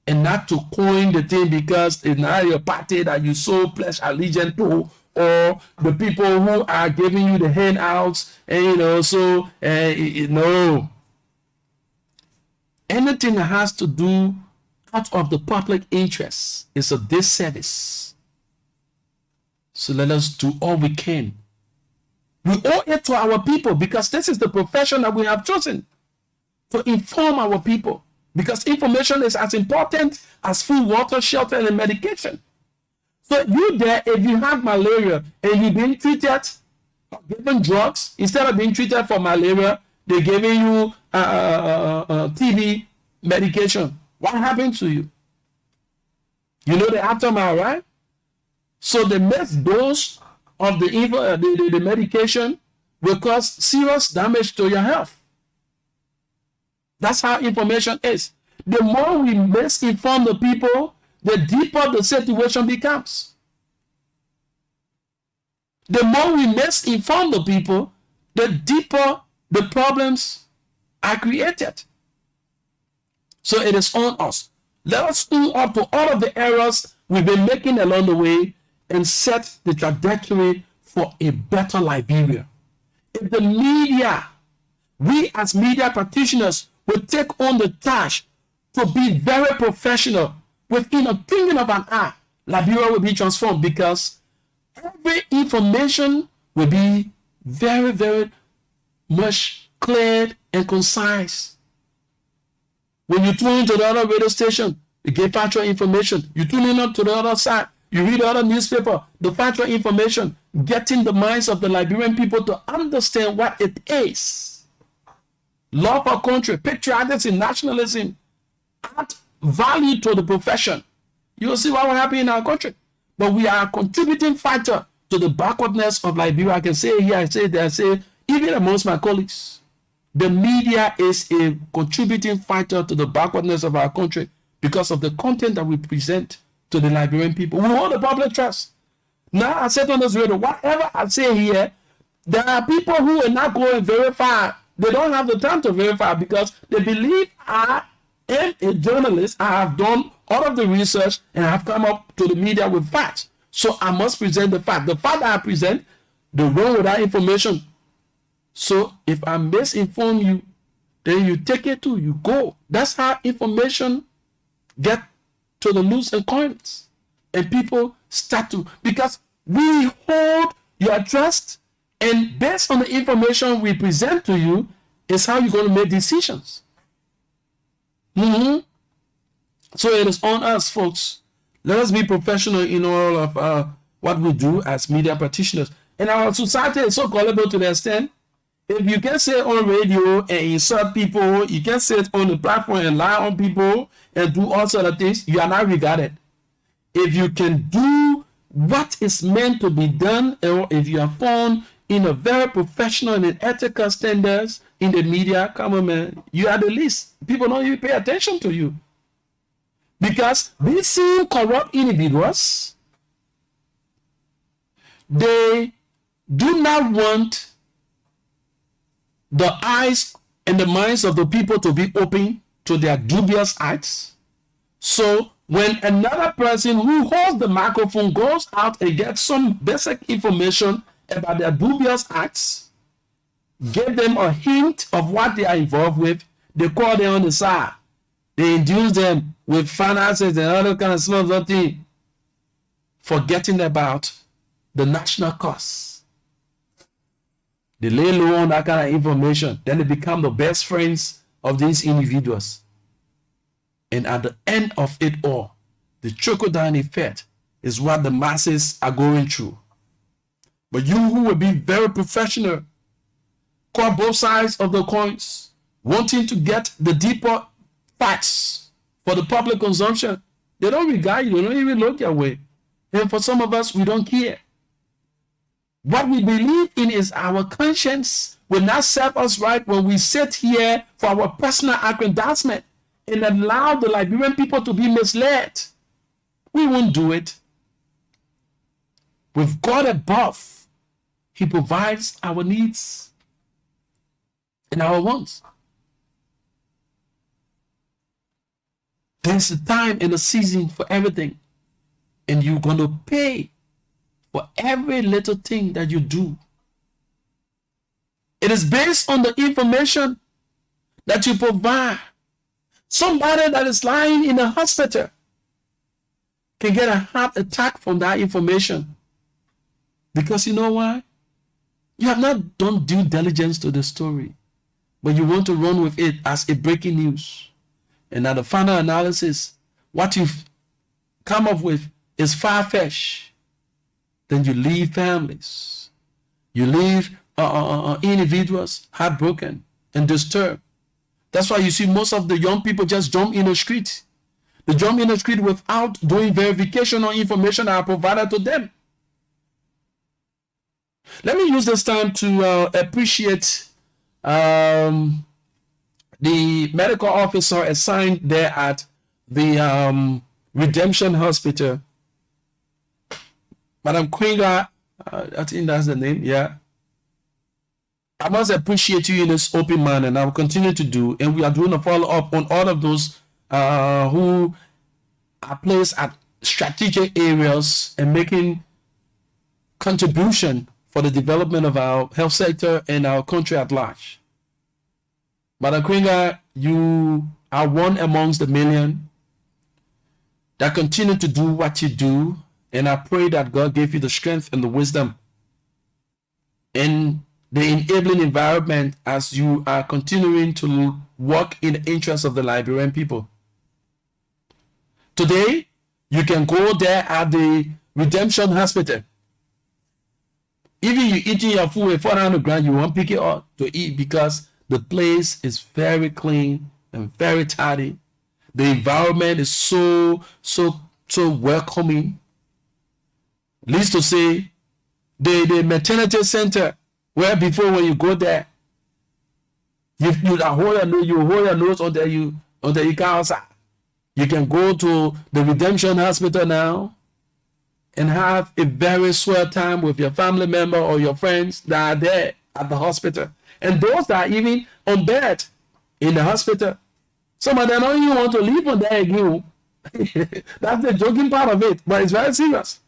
and not to coin the thing because it's not your party that you so pledge allegiance to, or the people who are giving you the handouts, and no. Anything that has to do out of the public interest is a disservice. So let us do all we can We owe it to our people because this is the profession that we have chosen to inform our people. Because information is as important as food, water, shelter, and medication. So you there, if you have malaria and you're being treated, given drugs, instead of being treated for malaria, they're giving you TB medication. What happened to you? You know the aftermath, right? So the next dose of the medication will cause serious damage to your health. That's how information is. The more we misinform the people, the deeper the situation becomes. The more we misinform the people, the deeper the problems are created. So it is on us. Let us own up to all of the errors we've been making along the way and set the trajectory for a better Liberia. If the media, we as media practitioners, will take on the task to be very professional within a twinkling of an eye, Liberia will be transformed because every information will be very, very much clear and concise. When you tune into the other radio station, you get factual information. You tune in to the other side, you read the other newspaper, the factual information, getting the minds of the Liberian people to understand what it is. Love our country, patriotism, nationalism, add value to the profession. You'll see what will happen in our country. But we are a contributing factor to the backwardness of Liberia. I can say here, I say there, I say, even amongst my colleagues, the media is a contributing factor to the backwardness of our country because of the content that we present to the Liberian people. We hold the public trust. Now, I said on this radio, whatever I say here, there are people who will not go and verify. They don't have the time to verify because they believe I am a journalist. I have done all of the research and I have come up to the media with facts. So I must present the fact. The fact that I present, they run with that information. So if I misinform you, then you take it too, you go. That's how information get to the loose and coins. And people start to, because we hold your trust, and based on the information we present to you is how you're going to make decisions. So it is on us, folks. Let us be professional in all of what we do as media practitioners. And our society is so gullible to the extent, if you can say on radio and insult people, you can sit on the platform and lie on people and do all sort of things, you are not regarded. If you can do what is meant to be done, or if you are found in a very professional and ethical standards in the media, come on, man, you are the least. People don't even pay attention to you. Because these same corrupt individuals, they do not want the eyes and the minds of the people to be open to their dubious acts. So when another person who holds the microphone goes out and gets some basic information about their dubious acts, give them a hint of what they are involved with, they call them on the side. They induce them with finances and other kind of small thing, forgetting about the national cause. They lay low on that kind of information. Then they become the best friends of these individuals. And at the end of it all, the trickle-down effect is what the masses are going through. But you who will be very professional, call both sides of the coins, wanting to get the deeper facts for the public consumption, they don't regard you, they don't even look your way. And for some of us, we don't care. What we believe in is our conscience will not serve us right when we sit here for our personal aggrandizement and allow the Liberian people to be misled. We won't do it. With God above, He provides our needs and our wants. There's a time and a season for everything, and you're going to pay for every little thing that you do. It is based on the information that you provide. Somebody that is lying in a hospital can get a heart attack from that information. Because you know why? You have not done due diligence to the story, but you want to run with it as a breaking news. And at the final analysis, what you've come up with is far-fetched. Then you leave families. You leave individuals heartbroken and disturbed. That's why you see most of the young people just jump in the street. They jump in the street without doing verification or information that are provided to them. Let me use this time to appreciate the medical officer assigned there at the Redemption Hospital. Madam Quinga, I think that's the name, yeah. I must appreciate you in this open manner, and I will continue to do. And we are doing a follow-up on all of those who are placed at strategic areas and making contribution for the development of our health sector and our country at large. Madam Quinga, you are one amongst the million that continue to do what you do, and I pray that God gave you the strength and the wisdom and the enabling environment as you are continuing to work in the interest of the Liberian people. Today, you can go there at the Redemption Hospital. Even you eating your food with 400 grand, you won't pick it up to eat because the place is very clean and very tidy. The environment is so welcoming. Least to say, the maternity center, where before when you go there, you hold your nose until you come outside. You can go to the Redemption Hospital now and have a very swell time with your family member or your friends that are there at the hospital. And those that are even on bed in the hospital, some of them don't even want to leave on there again. That's the joking part of it, but it's very serious.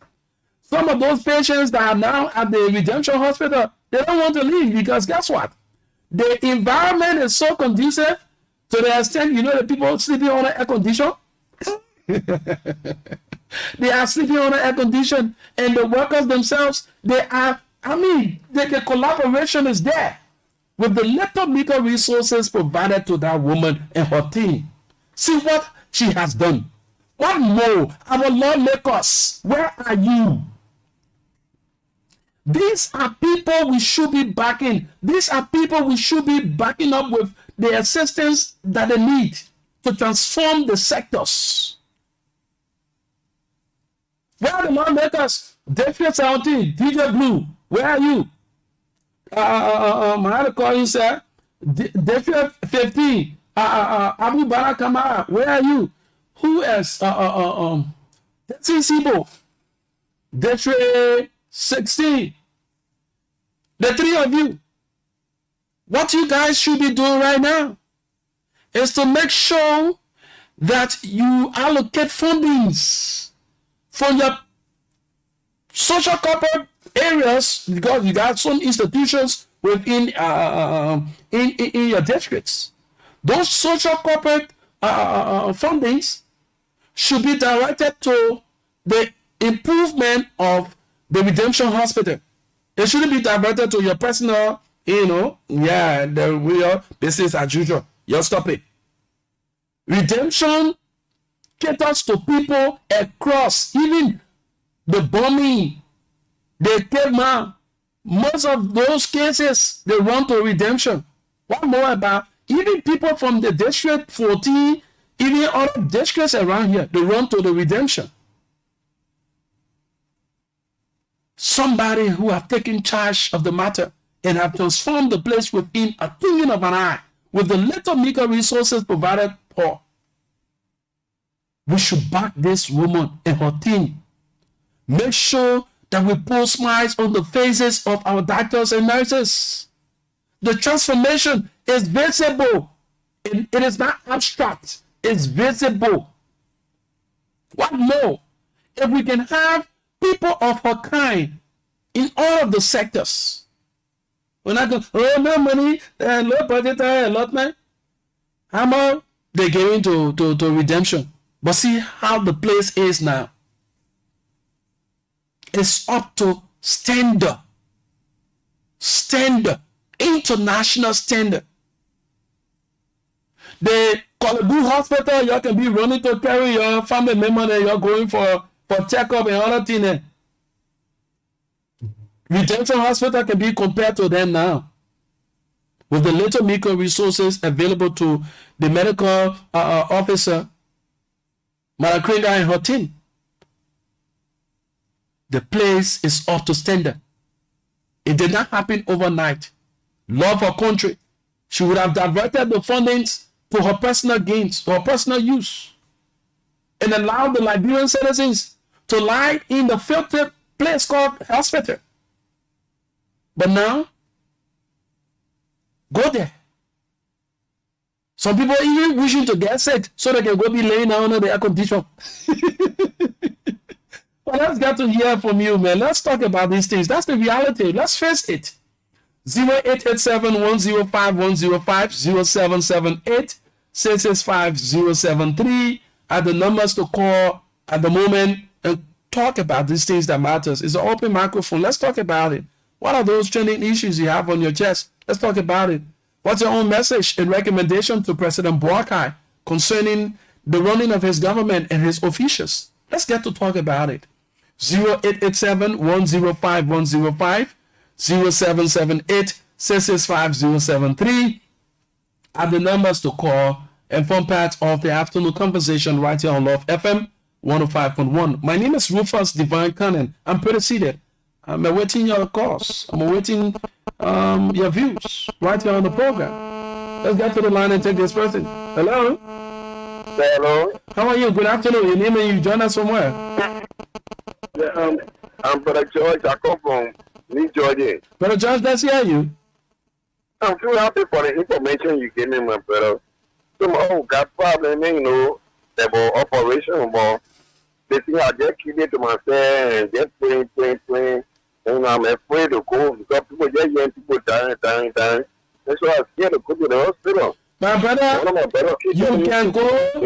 Some of those patients that are now at the Redemption Hospital, they don't want to leave because guess what? The environment is so conducive to the extent, the people sleeping on the air condition. They are sleeping on the air condition, and the workers themselves, the collaboration is there with the little meager resources provided to that woman and her team. See what she has done. What more? Our Lord Lagos, where are you? These are people we should be backing. These are people we should be backing up with the assistance that they need to transform the sectors. Where are the lawmakers? Defiant 17, DJ Blue, where are you? How to call you, sir? Defiant 15, Abu Barakamara, where are you? Who else? Sibo, Detre 16. The three of you. What you guys should be doing right now is to make sure that you allocate fundings from your social corporate areas, because you got some institutions within in your districts. Those social corporate fundings should be directed to the improvement of the Redemption Hospital. It shouldn't be diverted to your personal, the real business as usual. You stop it. Redemption caters to people across, even the bombing, the caveman. Most of those cases, they run to Redemption. What more about even people from the District 14, even other districts around here, they run to the Redemption. Somebody who have taken charge of the matter and have transformed the place within a twinkling of an eye with the little meager resources provided for. We should back this woman and her team. Make sure that we put smiles on the faces of our doctors and nurses. The transformation is visible. It is not abstract. It's visible. What more? If we can have people of her kind in all of the sectors. We're not going, no money, low budget, allotment. How much they giving to Redemption? But see how the place is now. It's up to standard. standard, international standard. The Kolebu Hospital, you can be running to carry your family member and you're going for checkup and other things. Redemption Hospital can be compared to them now. With the little micro resources available to the medical officer, Malakringa and her team. The place is up to standard. It did not happen overnight. Love her country. She would have diverted the fundings to her personal gains, to her personal use, and allowed the Liberian citizens to lie in the filthy place called hospital. But now, go there. Some people even wishing to get sick so they can go be laying down under the air condition. Well, let's get to hear from you, man. Let's talk about these things. That's the reality. Let's face it. 0887-105-105, 0778-665-073 are the numbers to call at the moment and talk about these things that matters. It's an open microphone. Let's talk about it. What are those trending issues you have on your chest? Let's talk about it. What's your own message and recommendation to President Boakai concerning the running of his government and his officials? Let's get to talk about it. 0887-105-105, 0778-665-073 are the numbers to call and form part of the afternoon conversation right here on Love FM 105.1. My name is Rufus Divine Cannon. I'm pretty seated. I'm awaiting your calls. I'm awaiting your views right here on the program. Let's get to the line and take this person. Hello? Hello. How are you? Good afternoon. Your name and you join us from where? Yeah, I'm Brother George. I come from New Georgia. Brother George, let's hear you. I'm too happy for the information you gave me, my brother. Somehow got problem, you know, about operation, but they think I just keep it to myself and just playing. And I'm afraid to go because people just young people dying. That's why I'm scared to go to the hospital. My brother, you can go to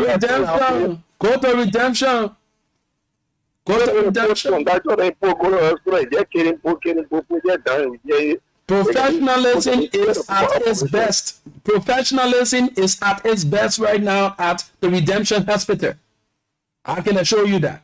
redemption. Go to redemption. That's what they put go to the hospital. Just kidding, just dying. Professionalism is at its best. Professionalism is at its best right now at the Redemption Hospital. I can assure you that.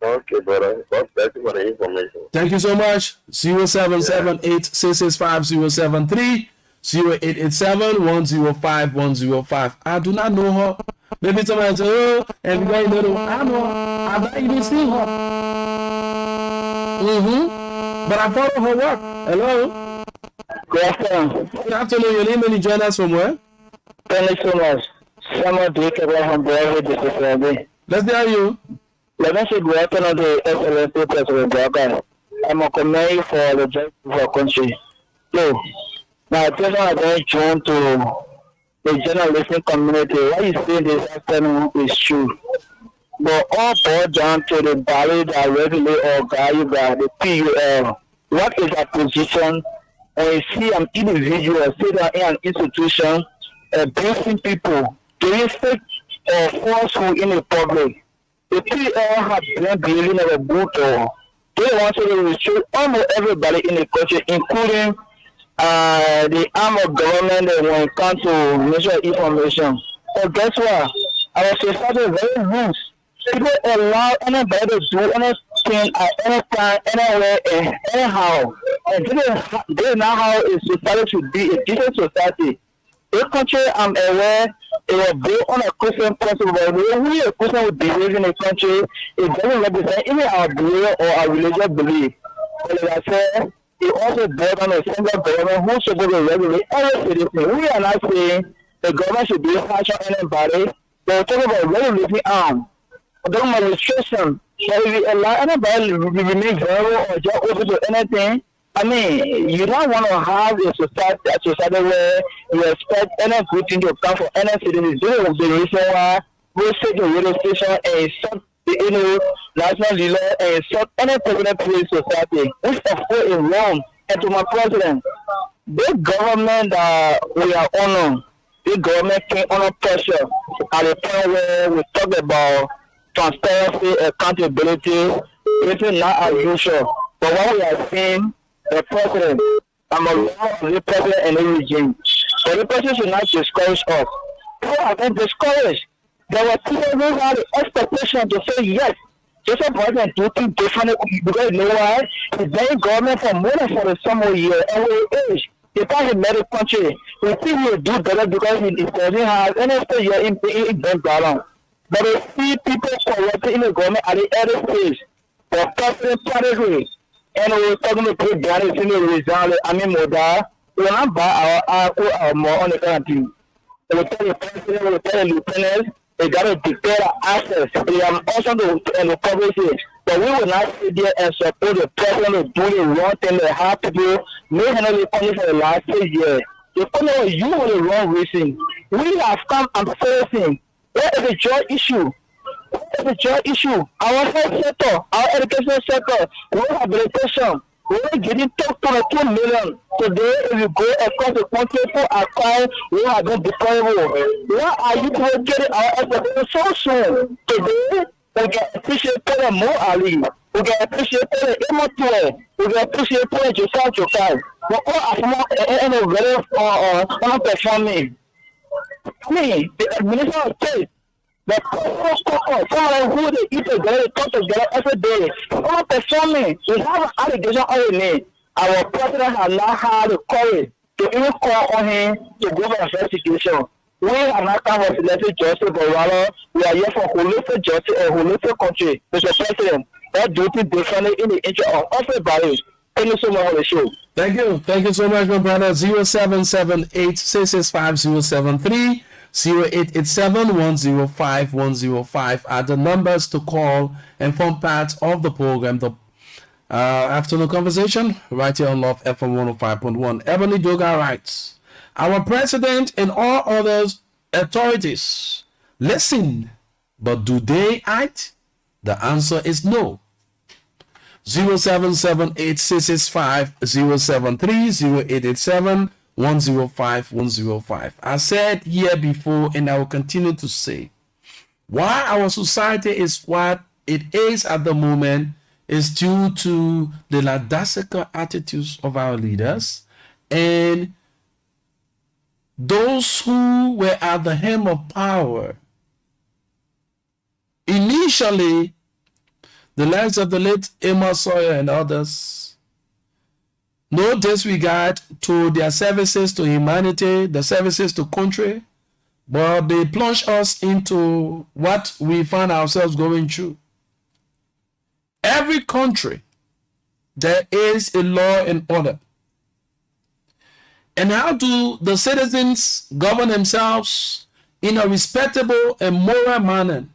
Okay, brother. Thank you for the information. Thank you so much. 0778-665-073, 0887-105-105. I do not know her. Maybe somebody say, oh, everybody know her. I know her. I've not even seen her. But I follow her work. Hello? Good afternoon. Good afternoon. Your name and you join us from where? Thank you so much. Someone to from Bravo, this is Randy. Let's hear you. Let me say good afternoon to Excellency President Boakai. I'm a commend for the justice of our country. So, my attention has been drawn to the journalistic community. What you say this afternoon is true. But all boiled down to the body that regulate or guide by the PUL. What is a position when you see an individual sit down in an institution abusing people, doing fake or falsehood in the public? The PUL have been behaving as a brutal. They want to restrict almost everybody in the country, including the arm of government when it comes to national information. But guess what? Our society is very loose. People allow anybody to do anything at any time, anywhere, and anyhow. And this is not how a society should be, a decent society. This country, I'm aware, it was built on a Christian principle, but the way a Christian would behave in a country, it doesn't represent even our belief or our religious belief. But like I said, it also built on a single government who's supposed to regulate every citizen. We are not saying the government should be harsh on anybody, but we're talking about regulating arms. Government restriction. So if you allow anybody to remain vulnerable or just open to anything, I mean, you don't want to have a society where you expect any good thing to come from any citizen. This is the reason why we take the radio station and insult the national leader and insult any president police society, which of course is wrong. And to my president, the government that we are on, the government came under pressure at the point where we talk about transparency, accountability, it's not as usual. But what we are seeing the president. I'm a law of the president and the regime. So the president should not discourage us. People have been discouraged. There were people who had the expectation to say yes. Joseph Biden do things differently because you know why? He's begging government for money for the summer year. And with age, he can't make the country. We think he will do better because he doesn't have any year in bank balance. But we see people corrupted in the government at the early stage. The president party and we're talking to put down in the result. I mean, Moda, we will not buy our more on the country. We tell the president, we tell the lieutenants, they got to declare access. They are also to publish it. But we will not sit there and support the president to do the wrong thing they have to do. No handle the for the last 6 years. The only you for the wrong reason. We have come and facing. Where is the joy issue? What is the joy issue? Our health sector, our education sector, rehabilitation. We're getting talked to 2 million. Today, if you go across the country for acquire, we have been deployable. Why are you going to get our education so soon? Today, we can appreciate Pele Mo Ali. We can appreciate Pele Imotue. We can appreciate Pele Joseph Jokai. But all of them are very performing. I mean, the administration of state, the someone who they eat together, they talk together every day. All performing. We have an allegation on him. Our president has not had the courage to even call on him to go for an investigation. We are not come for selective justice, but rather we are here for holistic justice and holistic country. Mr. President, that duty differently in the interest of everybody. Thank you so much for the show. Thank you. Thank you so much, my brother. 0778-665-073, 0887-105-105 are the numbers to call and form part of the program. The afternoon conversation right here on Love FM 105.1. Ebony Doga writes, our president and all other authorities listen, but do they act? The answer is no. 0778-665-073, 0887-105-105. I said here before, and I will continue to say, why our society is what it is at the moment is due to the lackadaisical attitudes of our leaders and those who were at the helm of power. Initially, the likes of the late Amos Sawyer and others, no disregard to their services to humanity, the services to country, but they plunge us into what we find ourselves going through. Every country, there is a law and order. And how do the citizens govern themselves in a respectable and moral manner?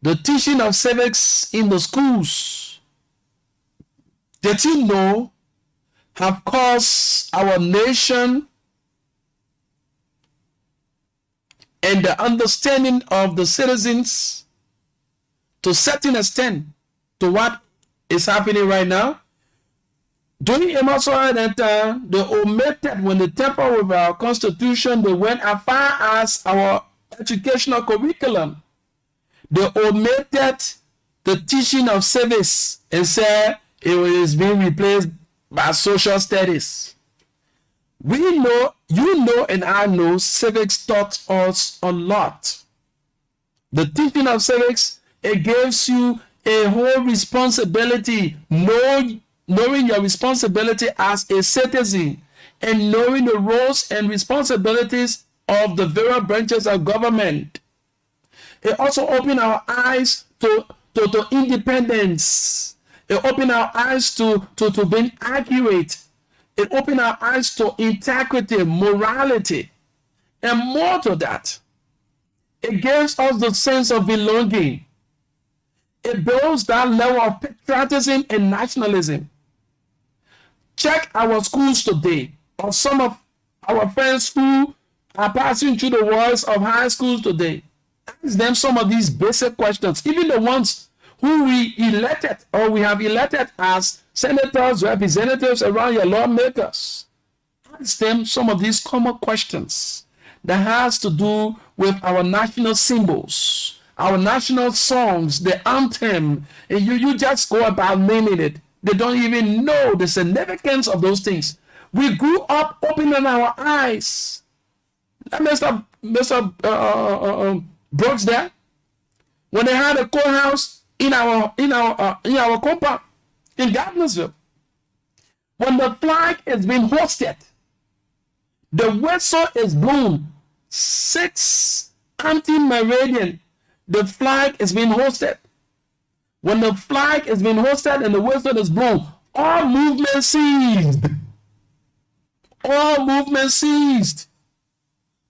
The teaching of civics in the schools, did you know, have caused our nation and the understanding of the citizens to a certain extent to what is happening right now? During Emerson that they omitted, when they tampered with our constitution, they went as far as our educational curriculum. They omitted the teaching of civics and said it is being replaced by social studies. We know, you know, and I know civics taught us a lot. The teaching of civics, it gives you a whole responsibility, knowing your responsibility as a citizen and knowing the roles and responsibilities of the various branches of government. It also opens our eyes to independence. It opens our eyes to being accurate. It opens our eyes to integrity, morality, and more to that. It gives us the sense of belonging. It builds that level of patriotism and nationalism. Check our schools today, or some of our friends who are passing through the walls of high schools today. Ask them some of these basic questions, even the ones who we elected or we have elected as senators, representatives around your lawmakers. Ask them some of these common questions that has to do with our national symbols, our national songs, the anthem, and you just go about naming it. They don't even know the significance of those things. We grew up opening our eyes. Mr. Brooks there, when they had a courthouse in our compound in Gardnersville, when the flag is being hosted, the whistle is blown 6 anti-meridian. The flag is being hosted. When the flag is being hosted and the whistle is blown, all movement ceased. All movement ceased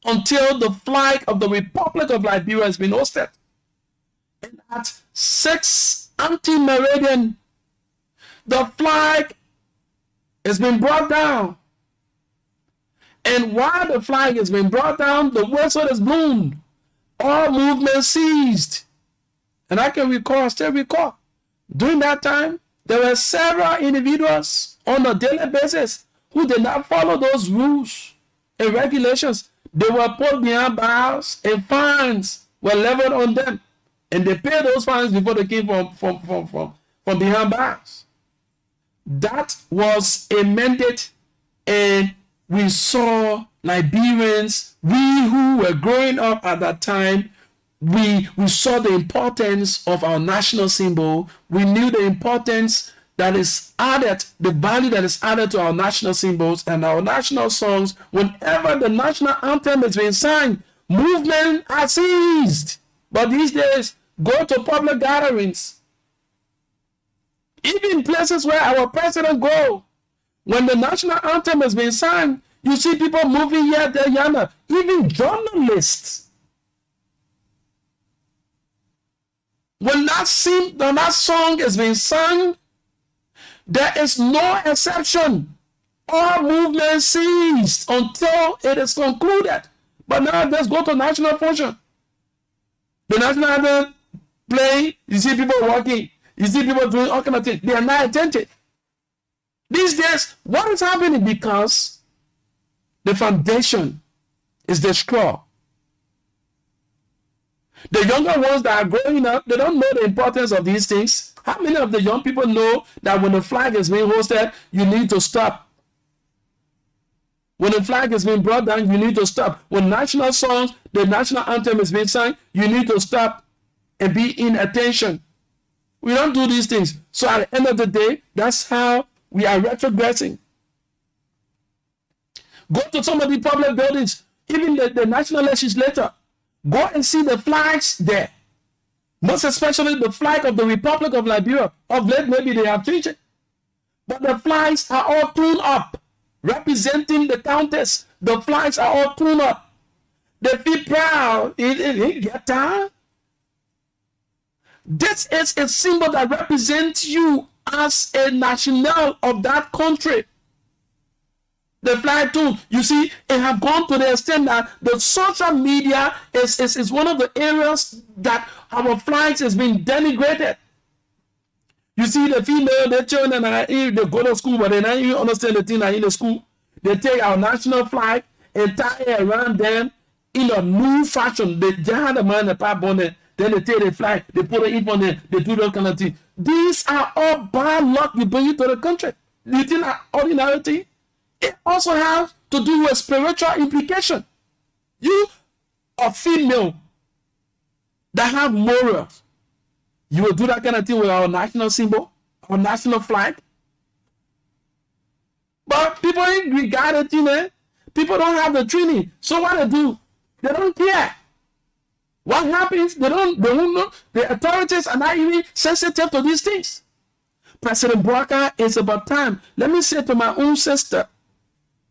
until the flag of the Republic of Liberia has been hosted. And at 6 anti-meridian, the flag has been brought down. And while the flag has been brought down, the whistle is blown. All movement ceased. And I can recall, still recall, during that time, there were several individuals on a daily basis who did not follow those rules and regulations. They were put behind bars and fines were leveled on them. And they paid those fines before they came from behind bars. That was a mandate, and we saw Liberians, we who were growing up at that time, we saw the importance of our national symbol. We knew the importance that is added, the value that is added to our national symbols and our national songs. Whenever the national anthem is being sung, movement are ceased. But these days, go to public gatherings, even places where our president go, when the national anthem is being sung, you see people moving here, there, yonder, even journalists. When that song is being sung, there is no exception. All movement ceased until it is concluded. But now let's go to national function. The national anthem playing, you see people walking, you see people doing all kind of things. They are not attentive. These days, what is happening? Because the foundation is destroyed. The younger ones that are growing up, they don't know the importance of these things. How many of the young people know that when the flag is being hosted, you need to stop? When the flag is being brought down, you need to stop. When national songs, the national anthem is being sung, you need to stop and be in attention. We don't do these things. So at the end of the day, that's how we are retrogressing. Go to some of the public buildings, even the national legislature. Go and see the flags there. Most especially the flag of the Republic of Liberia. Of late, maybe they have changed it. But the flags are all tuned up, representing the countess. The flags are all tuned up. They feel proud. It get time. This is a symbol that represents you as a national of that country. The flag tune, you see, it have gone to the extent that the social media is one of the areas that our flags is being denigrated. You see the female, the children, they go to school, but they don't even understand the thing that in the school. They take our national flag and tie it around them in a new fashion. They have the man, the pipe on it, then they take the flag, they put it in on it, they do that kind of thing. These are all bad luck you bring into the country. You think that ordinary thing? It also has to do with spiritual implication. You are female that have morals. You will do that kind of thing with our national symbol, our national flag. But people ain't regard it, you know. People don't have the training. So what they do? They don't care. What happens? They don't know. The authorities are not even sensitive to these things. President Bouaka, it's about time. Let me say to my own sister,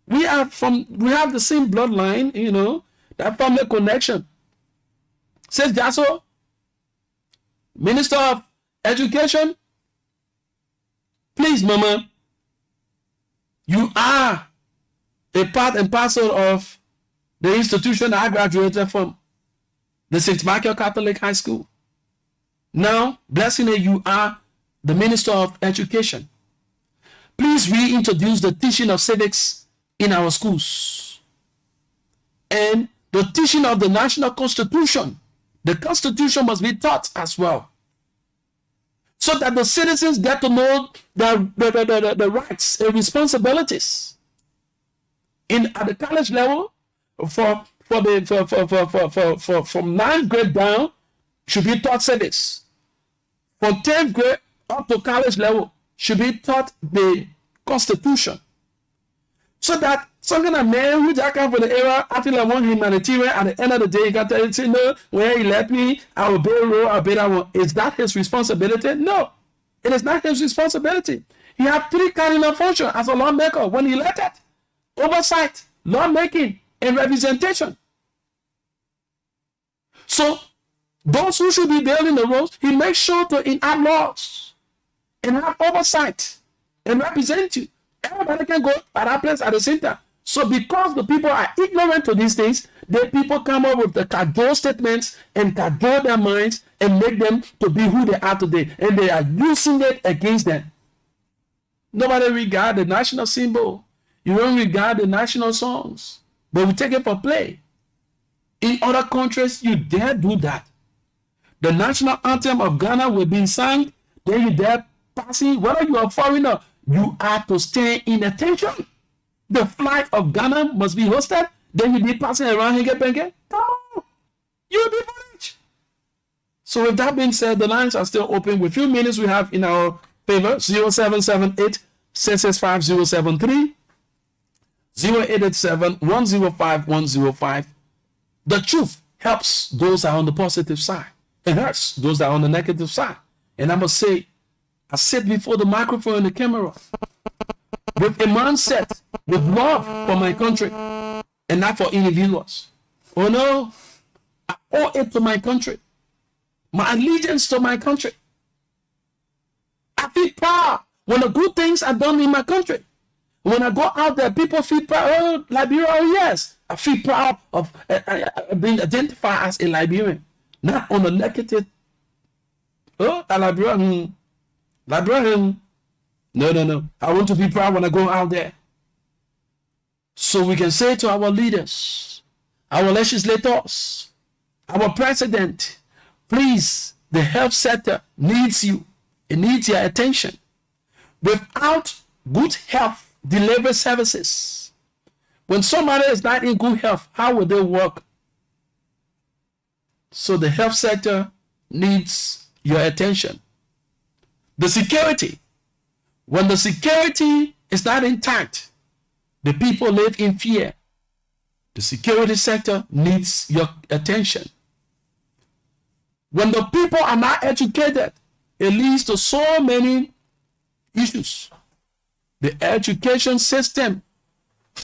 we have the same bloodline, you know, that family connection. Says Jaso, Minister of Education, please, Mama, you are a part and parcel of the institution I graduated from, the St. Michael Catholic High School. Now, blessing you are the Minister of Education. Please reintroduce the teaching of civics in our schools and the teaching of the national constitution. The constitution must be taught as well, so that the citizens get to know the rights and responsibilities. At the college level, from 9th grade down, should be taught civics. From 10th grade up to college level, should be taught the Constitution. So that some kind of man who just come from the era acting like one humanitarian, at the end of the day, he can tell you, no, when he left me, I will build a road, I'll build that one. Is that his responsibility? No, it is not his responsibility. He has 3 cardinal functions as a lawmaker when elected: oversight, lawmaking, and representation. So those who should be building the roads, he makes sure to enact laws and have oversight and represent you. Everybody can go at that place at the same time. So because the people are ignorant to these things, the people come up with the cajole statements and cajole their minds and make them to be who they are today. And they are using it against them. Nobody regard the national symbol. You don't regard the national songs. But we take it for play. In other countries, you dare do that. The national anthem of Ghana will be sung. Then you dare passing, whether you are a foreigner, you are to stay in attention. The flag of Ghana must be hosted. Then you be passing around Henge. Come on. You'll be rich. So with that being said, the lines are still open. With few minutes we have in our favor: 0778 665 0887 105 105. The truth helps those that are on the positive side. It hurts those that are on the negative side. And I must say, I sit before the microphone and the camera with a mindset, with love for my country and not for individuals. Oh no, I owe it to my country, my allegiance to my country. I feel proud when the good things are done in my country. When I go out there, people feel proud. Oh, Liberia, oh yes. I feel proud of being identified as a Liberian, not on the negative. Oh, a Liberian. Liberian. No. I want to be proud when I go out there. So we can say to our leaders, our legislators, our president, please, the health sector needs you. It needs your attention. Without good health delivery services, when somebody is not in good health, how will they work? So the health sector needs your attention. The security. When the security is not intact, the people live in fear. The security sector needs your attention. When the people are not educated, it leads to so many issues. The education system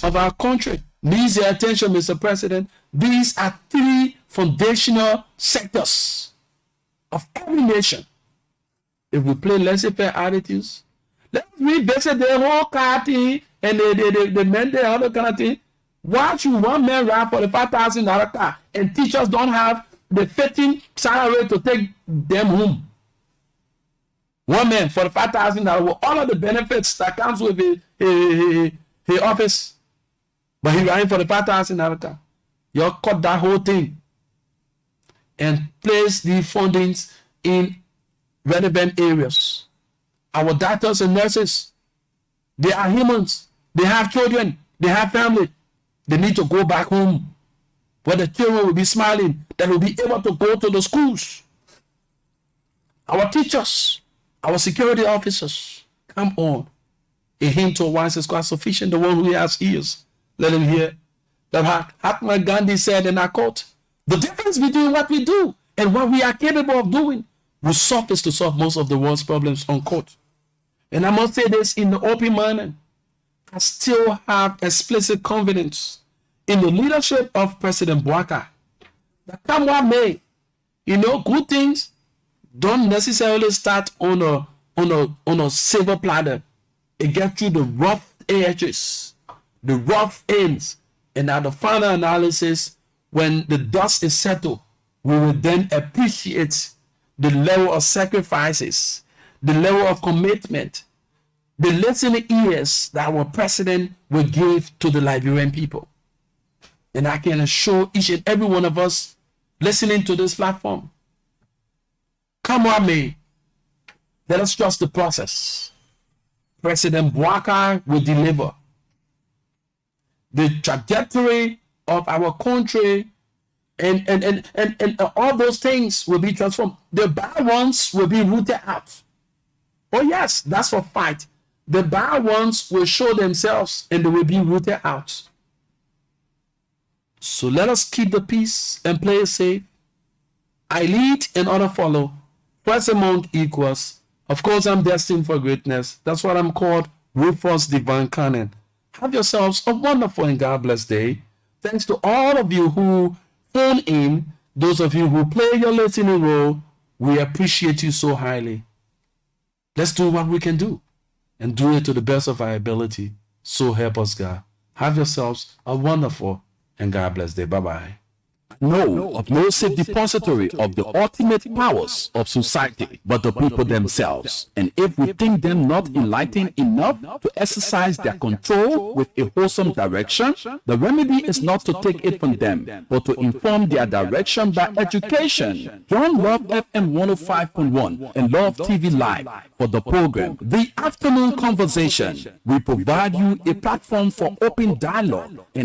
of our country needs your attention, Mr. President. These are 3 foundational sectors of every nation. If we play laissez-faire attitudes, let's revisit the whole car thing and the men, the other kind of thing. Why should one man ride for the $5,000 car and teachers don't have the fitting salary to take them home? One man for the $5,000 with all of the benefits that comes with his office, but he riding for the $5,000 car. You cut that whole thing and place the fundings in relevant areas. Our doctors and nurses, they are humans. They have children. They have family. They need to go back home where the children will be smiling, that will be able to go to the schools. Our teachers, our security officers, come on. A hymn to a wise is quite sufficient. The one who has ears, let him hear. That Mahatma Gandhi said in our quote, the difference between what we do and what we are capable of doing will suffice to solve most of the world's problems, unquote. And I must say this in the open manner. I still have explicit confidence in the leadership of President Bouaka. That come what may, good things don't necessarily start on a silver platter. It gets through the rough edges, the rough ends, and at the final analysis, when the dust is settled, we will then appreciate the level of sacrifices, the level of commitment, the listening ears that our president will give to the Liberian people. And I can assure each and every one of us listening to this platform, come what may, Let us trust the process. President Boakai will deliver. The trajectory of our country and all those things will be transformed. The bad ones will be rooted out. Oh yes, that's a fight. The bad ones will show themselves and they will be rooted out. So let us keep the peace and play it safe. I lead and others follow. First among equals. Of course, I'm destined for greatness. That's what I'm called. Rufus Divine Cannon. Have yourselves a wonderful and God bless day. Thanks to all of you who phone in, those of you who play your listening role. We appreciate you so highly. Let's do what we can do and do it to the best of our ability. So help us, God. Have yourselves a wonderful and God bless day. Bye-bye. Know of no safe depository of the ultimate powers of society, but the people themselves. And if we think them not enlightened enough to exercise their control with a wholesome direction, the remedy is not to take it from them, but to inform their direction by education. Join Love FM 105.1 and Love TV Live for the program, The Afternoon Conversation. We provide you a platform for open dialogue and